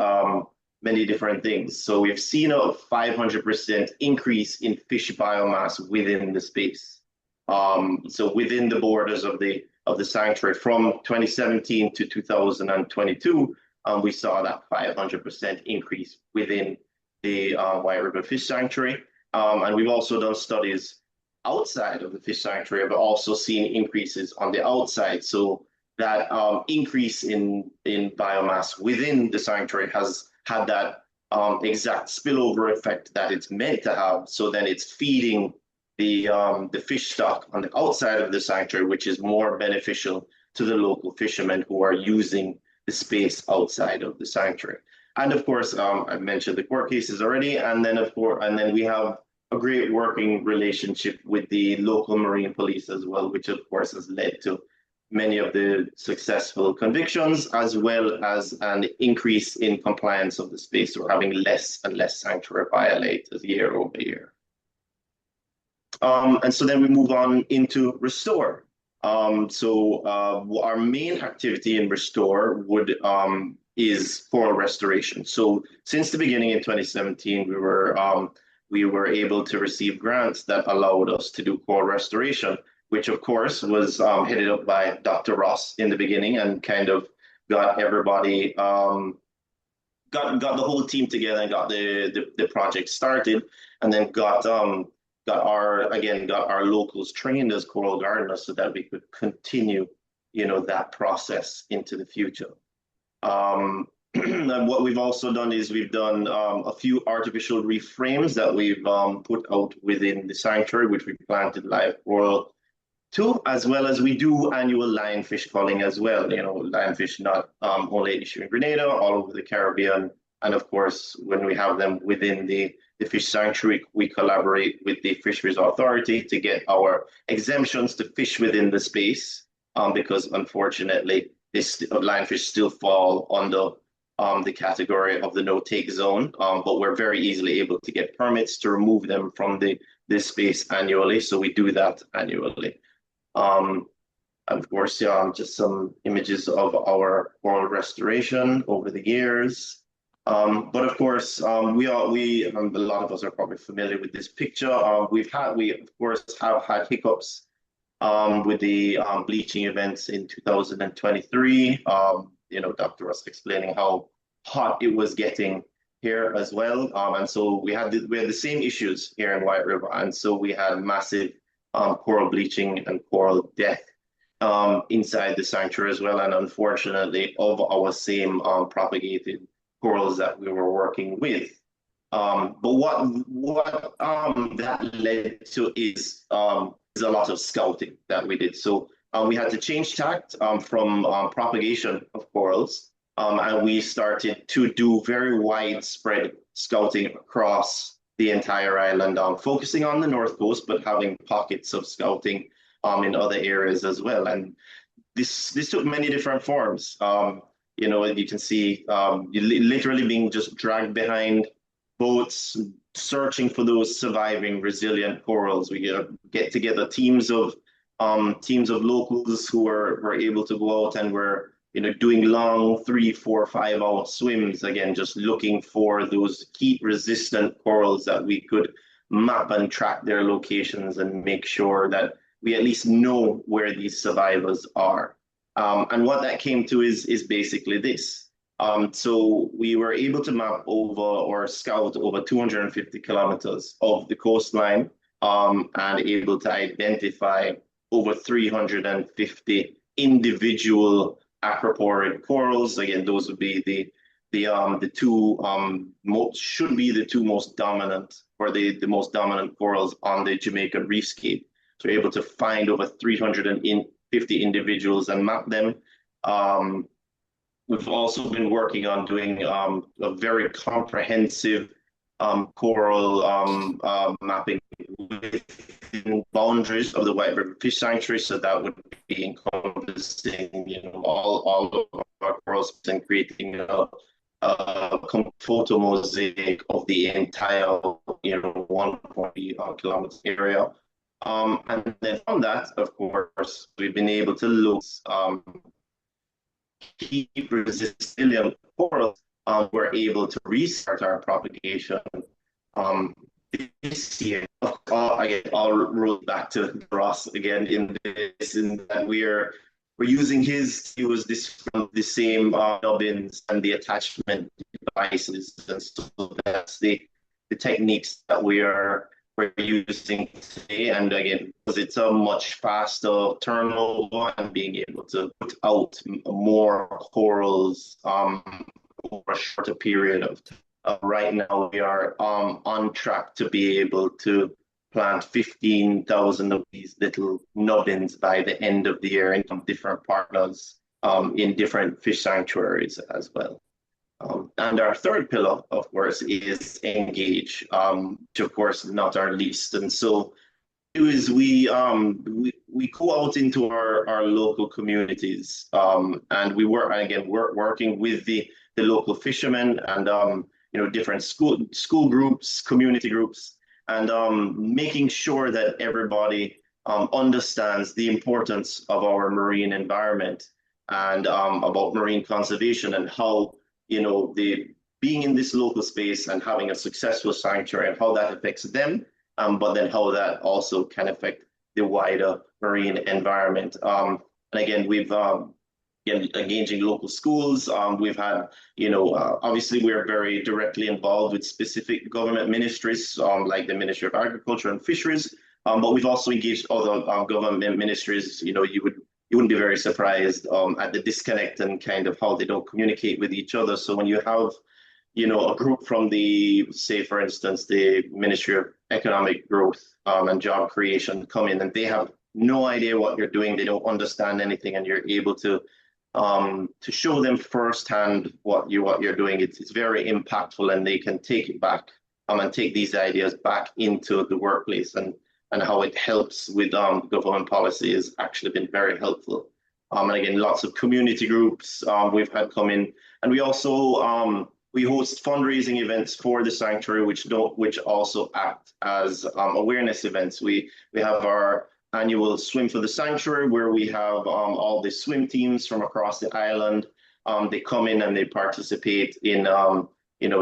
Speaker 6: many different things. So we've seen a 500% increase in fish biomass within the space. So within the borders of the sanctuary from 2017 to 2022, we saw that 500% increase within the White River Fish Sanctuary. And we've also done studies outside of the fish sanctuary, but also seen increases on the outside. So that increase in biomass within the sanctuary has had that exact spillover effect that it's meant to have. So then it's feeding the fish stock on the outside of the sanctuary, which is more beneficial to the local fishermen who are using the space outside of the sanctuary. And of course, I've mentioned the court cases already, and then we have a great working relationship with the local marine police as well, which of course has led to many of the successful convictions, as well as an increase in compliance of the space. So we're having less and less sanctuary violators year over year. And so then we move on into restore. So our main activity in restore is coral restoration. So since the beginning in 2017, we were able to receive grants that allowed us to do coral restoration, which of course was headed up by Dr. Ross in the beginning and kind of got everybody, got the whole team together and got the project started, and then got our locals trained as coral gardeners so that we could continue, that process into the future. And what we've also done is we've done a few artificial reef frames that we've put out within the sanctuary, which we planted live coral to, as well as we do annual lionfish culling as well. Lionfish not only an issue in Grenada, all over the Caribbean. And of course, when we have them within the fish sanctuary, we collaborate with the Fisheries Authority to get our exemptions to fish within the space, because unfortunately, lionfish still fall under the category of the no-take zone, but we're very easily able to get permits to remove them from this space annually. So we do that annually. Of course, just some images of our coral restoration over the years. But of course, a lot of us are probably familiar with this picture. We of course have had hiccups with the bleaching events in 2023. Dr. Russ explaining how hot it was getting here as well. And so we had the same issues here in White River. And so we had massive coral bleaching and coral death inside the sanctuary as well. And unfortunately, of our same propagated corals that we were working with. But what that led to is a lot of scouting that we did. So we had to change tact from propagation of corals, and we started to do very widespread scouting across the entire island, focusing on the north coast, but having pockets of scouting in other areas as well. And this took many different forms. You can see literally being just dragged behind boats, searching for those surviving resilient corals. We get together teams of locals who were able to go out and were doing long 3, 4, 5 hour swims, again just looking for those heat resistant corals that we could map and track their locations and make sure that we at least know where these survivors are. And what that came to is basically this. So we were able to map over or scout over 250 kilometers of the coastline, and able to identify over 350 individual acroporid corals. Again, those would be the two should be the two most dominant, or the most dominant corals on the Jamaican reefscape. So we're able to find over 350 individuals and map them. We've also been working on doing a very comprehensive coral mapping within boundaries of the White River Fish Sanctuary. So that would be encompassing, all of our corals and creating a photo mosaic of the entire, 140 kilometers area. And then from that, of course, we've been able to look heat resilient corals. We're able to restart our propagation this year. Again, I'll roll back to Ross again in that we're using he was the same nubbins and the attachment devices, and so that's the techniques that we're using today. And again, because it's a much faster turnover and being able to put out more corals over a shorter period of time. Right now, we are on track to be able to plant 15,000 of these little nubbins by the end of the year in different partners in different fish sanctuaries as well. And our third pillar, of course, is engage, which of course not our least. And so we go out into our local communities, and we work working with the local fishermen and different school groups, community groups, and making sure that everybody understands the importance of our marine environment and about marine conservation and how being in this local space and having a successful sanctuary and how that affects them, but then how that also can affect the wider marine environment. And again, we've engaging local schools. We've had, obviously we're very directly involved with specific government ministries, like the Ministry of Agriculture and Fisheries, but we've also engaged other government ministries. You wouldn't be very surprised at the disconnect and kind of how they don't communicate with each other. So when you have, a group from say, for instance, the Ministry of Economic Growth and Job Creation come in and they have no idea what you're doing, they don't understand anything, and you're able to show them firsthand what you're doing, it's very impactful, and they can take it back and take these ideas back into the workplace, and how it helps with government policy has actually been very helpful. And again, lots of community groups we've had come in And we also we host fundraising events for the sanctuary, which also act as awareness events. We have our annual Swim for the Sanctuary, where we have all the swim teams from across the island. They come in and they participate in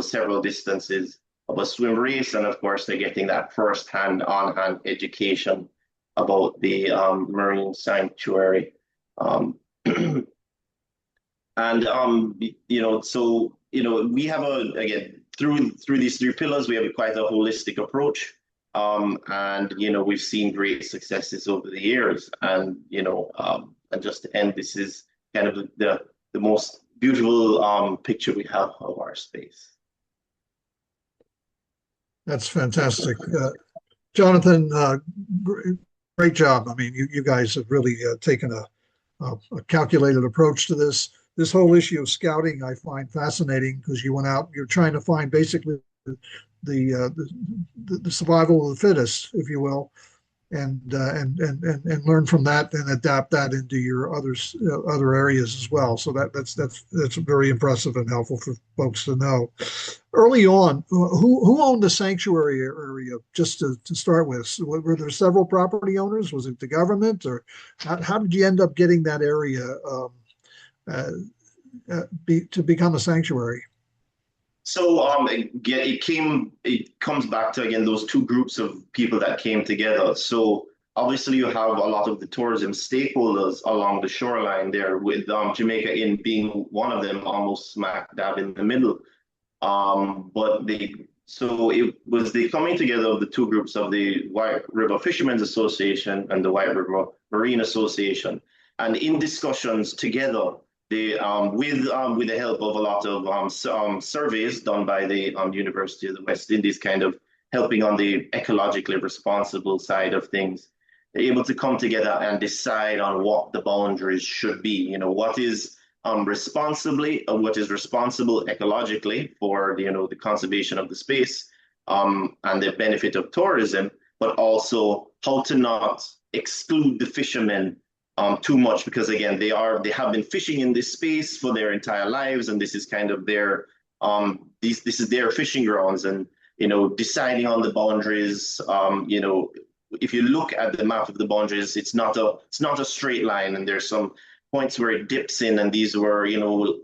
Speaker 6: several distances of a swim race, and of course they're getting that first-hand, on-hand education about the marine sanctuary. We have again, through these three pillars, we have quite a holistic approach. We've seen great successes over the years. And just to end, this is kind of the most beautiful picture we have of our space.
Speaker 2: That's fantastic. Jonathan, great job. I mean, you guys have really taken a calculated approach to this. This whole issue of scouting I find fascinating, because you went out, you're trying to find basically the survival of the fittest, if you will, and learn from that and adapt that into your other areas as well. So that's very impressive and helpful for folks to know. Early on, who owned the sanctuary area? Just to start with, were there several property owners? Was it the government, or how did you end up getting that area to become a sanctuary?
Speaker 6: So it comes back to, again, those two groups of people that came together. So obviously you have a lot of the tourism stakeholders along the shoreline there, with Jamaica Inn being one of them, almost smack dab in the middle. So it was the coming together of the two groups of the White River Fishermen's Association and the White River Marine Association. And in discussions together, they, with the help of a lot of surveys done by the University of the West Indies, kind of helping on the ecologically responsible side of things, they're able to come together and decide on what the boundaries should be. What is what is responsible ecologically for the conservation of the space and the benefit of tourism, but also how to not exclude the fishermen too much, because again, they have been fishing in this space for their entire lives, and this is kind of their this is their fishing grounds. And deciding on the boundaries, if you look at the map of the boundaries, it's not a straight line, and there's some points where it dips in, and these were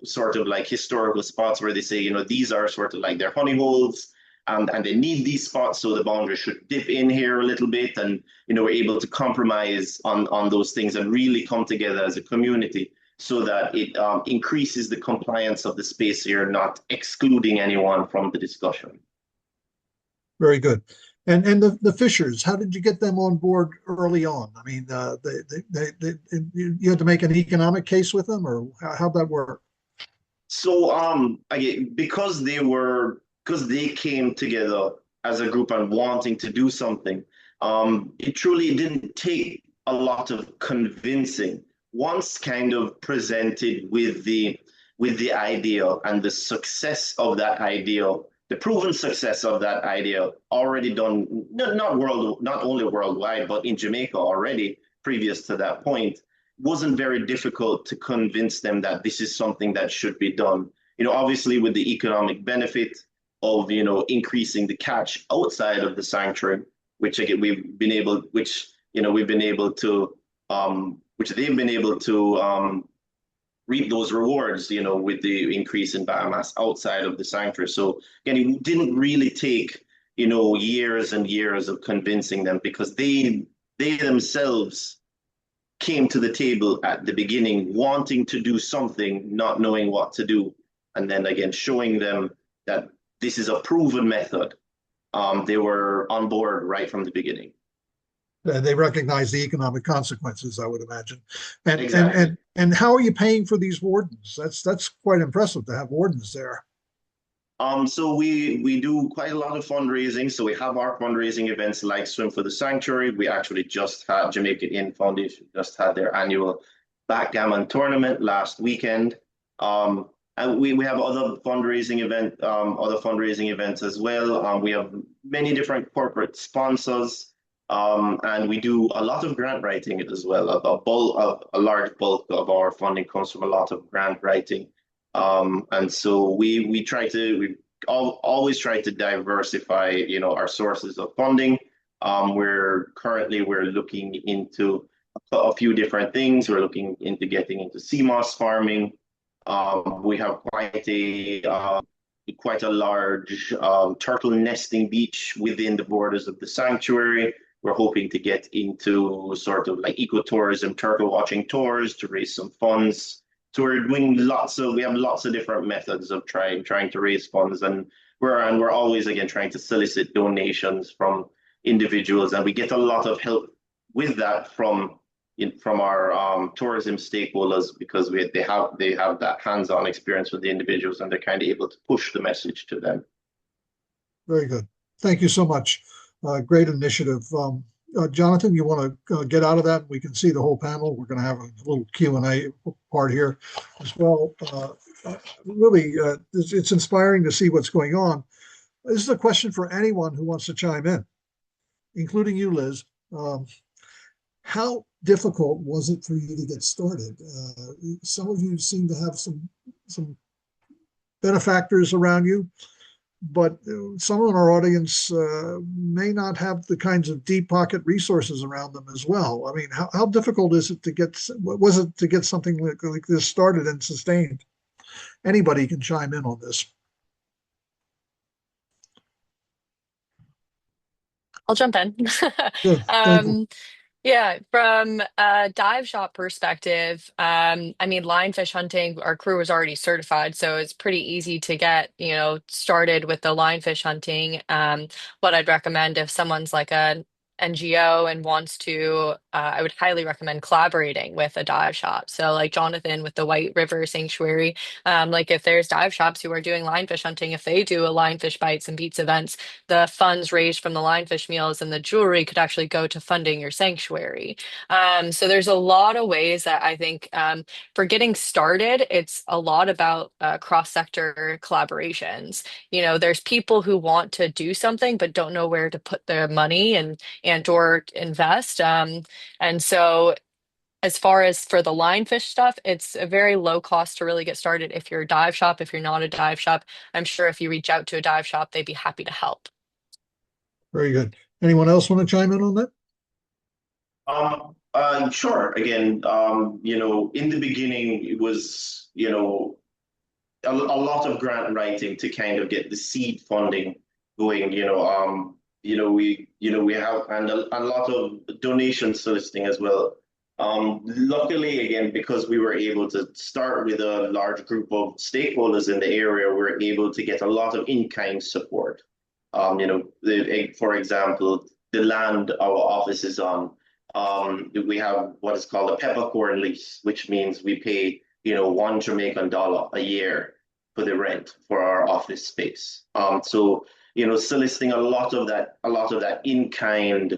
Speaker 6: sort of like historical spots where they say these are sort of like their honey holes. And they need these spots, so the boundary should dip in here a little bit, and we're able to compromise on those things and really come together as a community, so that it increases the compliance of the space here, not excluding anyone from the discussion.
Speaker 2: Very good. And the fishers, how did you get them on board early on? I mean, you had to make an economic case with them, or how'd that work?
Speaker 6: So again, because they came together as a group and wanting to do something, it truly didn't take a lot of convincing. Once kind of presented with the idea and the success of that idea, the proven success of that idea, already done, not only worldwide, but in Jamaica already previous to that point, wasn't very difficult to convince them that this is something that should be done. Obviously with the economic benefit of increasing the catch outside of the sanctuary, which again they've been able to reap those rewards, with the increase in biomass outside of the sanctuary. So again, it didn't really take years and years of convincing them, because they themselves came to the table at the beginning wanting to do something, not knowing what to do, and then again showing them that this is a proven method. They were on board right from the beginning.
Speaker 2: They recognize the economic consequences, I would imagine. And
Speaker 6: Exactly.
Speaker 2: and how are you paying for these wardens? That's quite impressive to have wardens there.
Speaker 6: So we do quite a lot of fundraising. So we have our fundraising events like Swim for the Sanctuary. We actually just had Jamaica Inn Foundation just had their annual backgammon tournament last weekend. And we have other fundraising events as well. We have many different corporate sponsors, and we do a lot of grant writing as well. A large bulk of our funding comes from a lot of grant writing. And so we always try to diversify, our sources of funding. We're looking into a few different things. We're looking into getting into sea moss farming. We have quite a large turtle nesting beach within the borders of the sanctuary. We're hoping to get into sort of like ecotourism, turtle watching tours to raise some funds. So we have lots of different methods of trying to raise funds, and we're always again trying to solicit donations from individuals, and we get a lot of help with that from our tourism stakeholders, because they have that hands-on experience with the individuals, and they're kind of able to push the message to them.
Speaker 2: Very good. Thank you so much. Great initiative. Jonathan, you want to get out of that? We can see the whole panel. We're going to have a little Q&A part here as well. Really, it's inspiring to see what's going on. This is a question for anyone who wants to chime in, including you, Liz. How difficult was it for you to get started? Some of you seem to have some benefactors around you, but some of our audience may not have the kinds of deep pocket resources around them as well. I mean, how difficult was it to get something like this started and sustained? Anybody can chime in on this.
Speaker 5: I'll jump in.
Speaker 2: Good. Thank you.
Speaker 5: Yeah, from a dive shop perspective, I mean, lionfish hunting, our crew was already certified, so it's pretty easy to get, started with the lionfish hunting. What I'd recommend if someone's like an NGO and wants to, I would highly recommend collaborating with a dive shop. So like Jonathan with the White River Sanctuary, like if there's dive shops who are doing lionfish hunting, if they do a lionfish bites and beats events, the funds raised from the lionfish meals and the jewelry could actually go to funding your sanctuary. So there's a lot of ways that I think for getting started, it's a lot about cross-sector collaborations. There's people who want to do something but don't know where to put their money and or invest. And so as far as for the lionfish stuff, it's a very low cost to really get started. If you're a dive shop, if you're not a dive shop, I'm sure if you reach out to a dive shop, they'd be happy to help.
Speaker 2: Very good. Anyone else want to chime in on that?
Speaker 6: Sure. Again, in the beginning, it was, a lot of grant writing to kind of get the seed funding going. We have and a lot of donation soliciting as well. Luckily, again, because we were able to start with a large group of stakeholders in the area, we were able to get a lot of in-kind support. For example, the land our office is on, we have what is called a peppercorn lease, which means we pay, $1 Jamaican a year for the rent for our office space. So, soliciting a lot of that in-kind,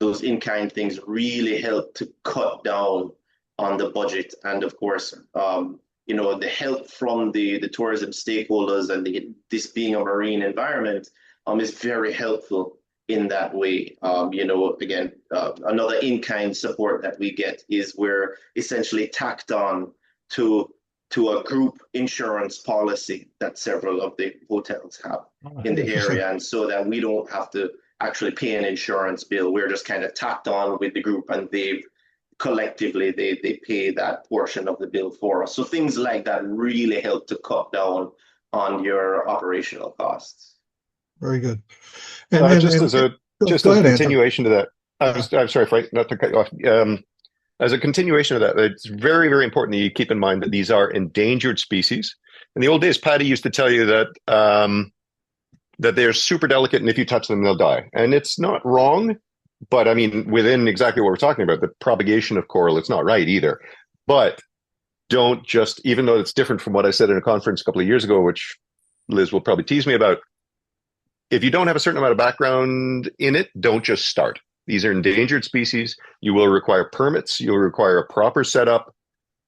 Speaker 6: those in-kind things really help to cut down on the budget. And of course, the help from the tourism stakeholders and this being a marine environment is very helpful in that way. Again, another in-kind support that we get is we're essentially tacked on to a group insurance policy that several of the hotels have in the area, and so that we don't have to actually pay an insurance bill. We're just kind of tacked on with the group, and they collectively pay that portion of the bill for us. So things like that really help to cut down on your operational costs.
Speaker 2: Very good.
Speaker 4: As a continuation to that, I'm sorry, Frank, not to cut you off. As a continuation of that, it's very, very important that you keep in mind that these are endangered species. In the old days, Patty used to tell you that that they're super delicate, and if you touch them, they'll die. And it's not wrong, but I mean, within exactly what we're talking about, the propagation of coral, it's not right either. But don't just, even though it's different from what I said in a conference a couple of years ago, which Liz will probably tease me about, if you don't have a certain amount of background in it, don't just start. These are endangered species. You will require permits. You'll require a proper setup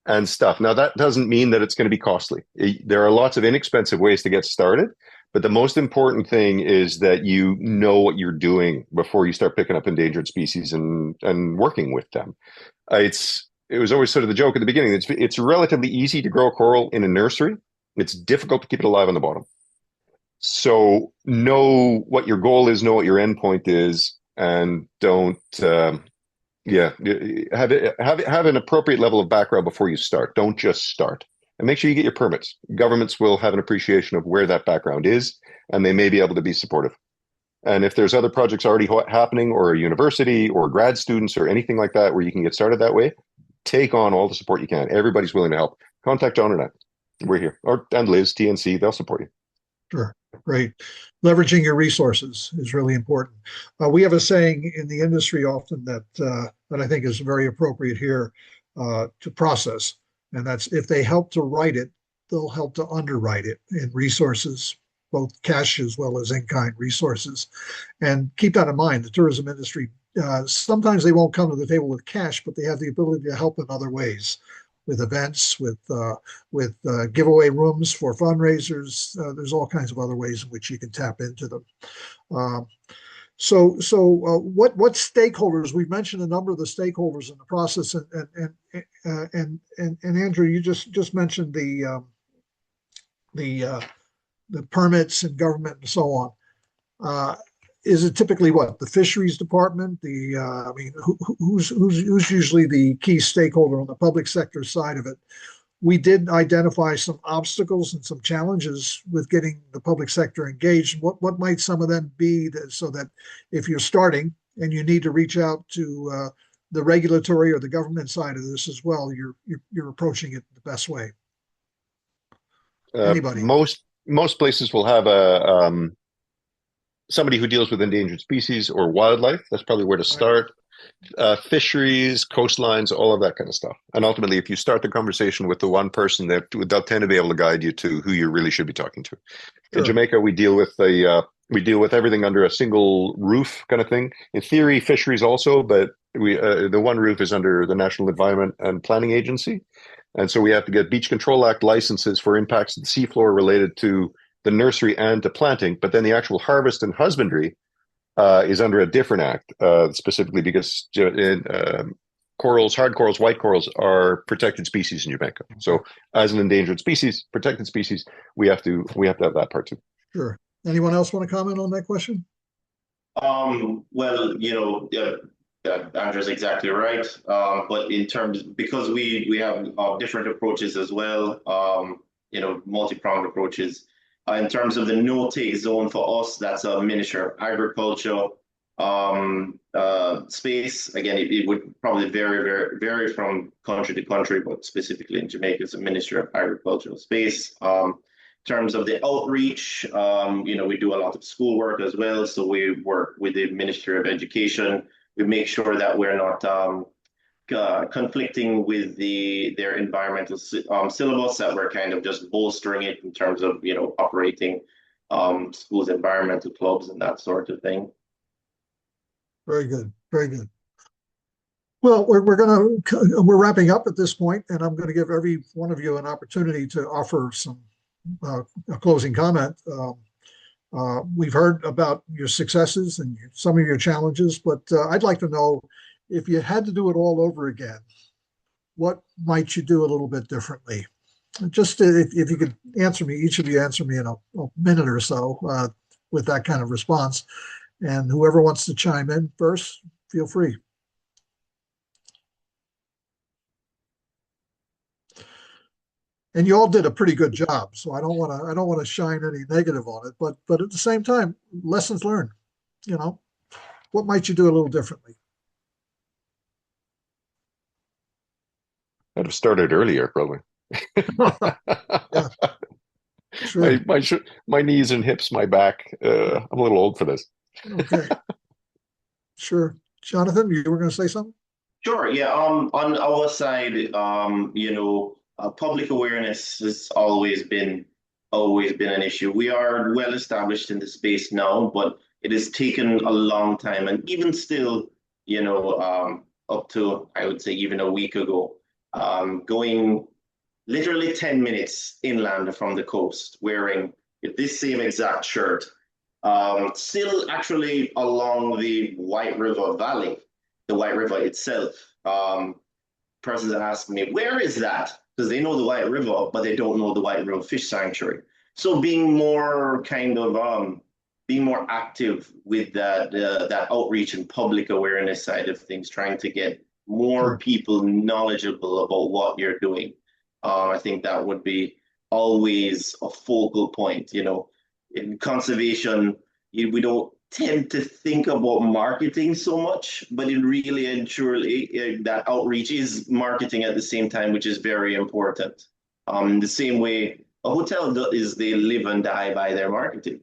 Speaker 4: and stuff. Now, that doesn't mean that it's going to be costly. There are lots of inexpensive ways to get started, but the most important thing is that you know what you're doing before you start picking up endangered species and working with them. It's it was always sort of the joke at the beginning. It's relatively easy to grow a coral in a nursery. It's difficult to keep it alive on the bottom. So know what your goal is, know what your end point is, and don't yeah, have an appropriate level of background before you start. Don't just start. And make sure you get your permits. Governments will have an appreciation of where that background is, and they may be able to be supportive. And if there's other projects already happening, or a university or grad students or anything like that where you can get started that way, take on all the support you can. Everybody's willing to help. Contact John and I. We're here. And Liz, TNC, they'll support you.
Speaker 2: Sure. Great. Leveraging your resources is really important. We have a saying in the industry often that I think is very appropriate here to process, and that's if they help to write it, they'll help to underwrite it in resources, both cash as well as in-kind resources. And keep that in mind. The tourism industry, sometimes they won't come to the table with cash, but they have the ability to help in other ways, with events, with giveaway rooms for fundraisers. There's all kinds of other ways in which you can tap into them. What stakeholders? We've mentioned a number of the stakeholders in the process, and Andrew, you just mentioned the permits and government and so on. Is it typically what, the fisheries department? I mean, who's usually the key stakeholder on the public sector side of it? We did identify some obstacles and some challenges with getting the public sector engaged. What might some of them be, so that if you're starting and you need to reach out to the regulatory or the government side of this as well, you're approaching it the best way? Anybody?
Speaker 4: Most places will have somebody who deals with endangered species or wildlife. That's probably where to start. Fisheries, coastlines, all of that kind of stuff. And ultimately, if you start the conversation with the one person, they'll tend to be able to guide you to who you really should be talking to. Sure. In Jamaica, we deal with everything under a single roof kind of thing. In theory, fisheries also, but the one roof is under the National Environment and Planning Agency. And so we have to get Beach Control Act licenses for impacts to the seafloor related to the nursery and to planting, but then the actual harvest and husbandry is under a different act, specifically because corals, hard corals, white corals are protected species in Jamaica. So as an endangered species, protected species, we have to have that part too.
Speaker 2: Sure. Anyone else want to comment on that question?
Speaker 6: Well, Andrew's exactly right. But in terms, because we have different approaches as well, multi-pronged approaches. In terms of the no-take zone for us, that's a Ministry of Agriculture space. Again, it would probably vary from country to country, but specifically in Jamaica, it's a Ministry of Agriculture space. In terms of the outreach, we do a lot of schoolwork as well. So we work with the Ministry of Education. We make sure that we're not conflicting with their environmental syllabus, that we're kind of just bolstering it in terms of operating schools, environmental clubs, and that sort of thing.
Speaker 2: Very good, very good. Well, we're wrapping up at this point, and I'm going to give every one of you an opportunity to offer some a closing comment. We've heard about your successes and some of your challenges, but I'd like to know, if you had to do it all over again, what might you do a little bit differently? Just if you could answer me, each of you answer me in a minute or so with that kind of response. And whoever wants to chime in first, feel free. And you all did a pretty good job, so I don't want to shine any negative on it, but at the same time, lessons learned. What might you do a little differently?
Speaker 4: I'd have started earlier, probably.
Speaker 2: Yeah. Sure.
Speaker 4: My knees and hips, my back. I'm a little old for this.
Speaker 2: Okay. Sure. Jonathan, you were going to say something?
Speaker 6: Sure. Yeah. On our side, public awareness has always been an issue. We are well established in the space now, but it has taken a long time, and even still, up to, I would say, even a week ago, going literally 10 minutes inland from the coast, wearing this same exact shirt, still actually along the White River Valley, the White River itself, person's asking me, where is that? Because they know the White River, but they don't know the White River Fish Sanctuary. So being more being more active with that outreach and public awareness side of things, trying to get more people knowledgeable about what you're doing. I think that would be always a focal point. In conservation, we don't tend to think about marketing so much, but it really and truly that outreach is marketing at the same time, which is very important. The same way a hotel is, they live and die by their marketing.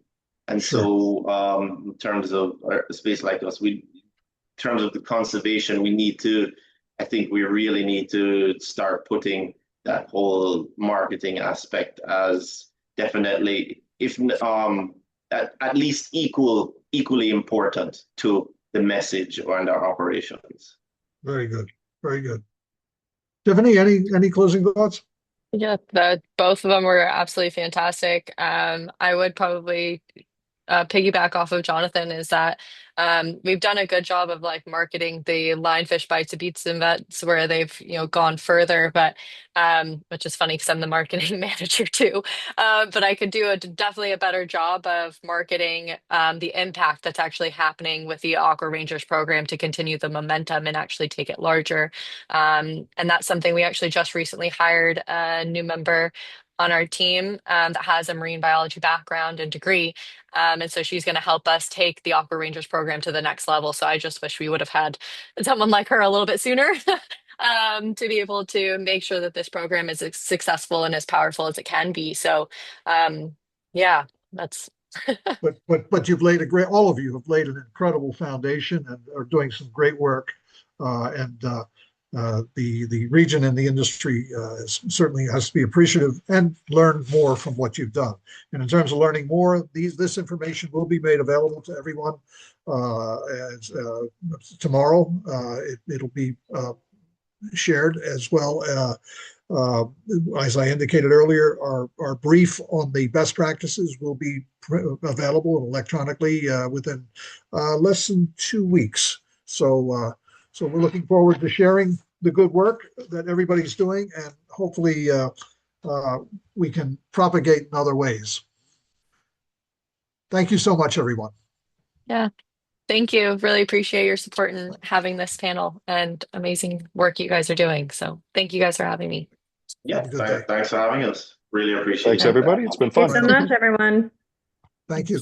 Speaker 6: And so in terms of a space like us, in terms of the conservation, I think we really need to start putting that whole marketing aspect as definitely, if at least equally important to the message and our operations.
Speaker 2: Very good. Very good. Tiffany, any closing thoughts?
Speaker 5: Yeah, both of them were absolutely fantastic. I would probably piggyback off of Jonathan is that we've done a good job of like marketing the lionfish bites to beats events where they've gone further, but which is funny because I'm the marketing manager too. But I could do definitely a better job of marketing the impact that's actually happening with the Aqua Rangers program to continue the momentum and actually take it larger. And that's something we actually just recently hired a new member on our team that has a marine biology background and degree. And so she's going to help us take the Aqua Rangers program to the next level. So I just wish we would have had someone like her a little bit sooner to be able to make sure that this program is as successful and as powerful as it can be. So yeah, that's.
Speaker 2: But all of you have laid an incredible foundation and are doing some great work. The region and the industry certainly has to be appreciative and learn more from what you've done. And in terms of learning more, this information will be made available to everyone tomorrow. It'll be shared as well. As I indicated earlier, our brief on the best practices will be available electronically within less than 2 weeks. So we're looking forward to sharing the good work that everybody's doing, and hopefully we can propagate in other ways. Thank you so much, everyone.
Speaker 5: Yeah. Thank you. Really appreciate your support in having this panel and amazing work you guys are doing. So thank you guys for having me.
Speaker 6: Yeah, thanks for having us. Really appreciate it.
Speaker 4: Thanks, everybody. It's been fun.
Speaker 3: Thanks so much, everyone.
Speaker 2: Thank you.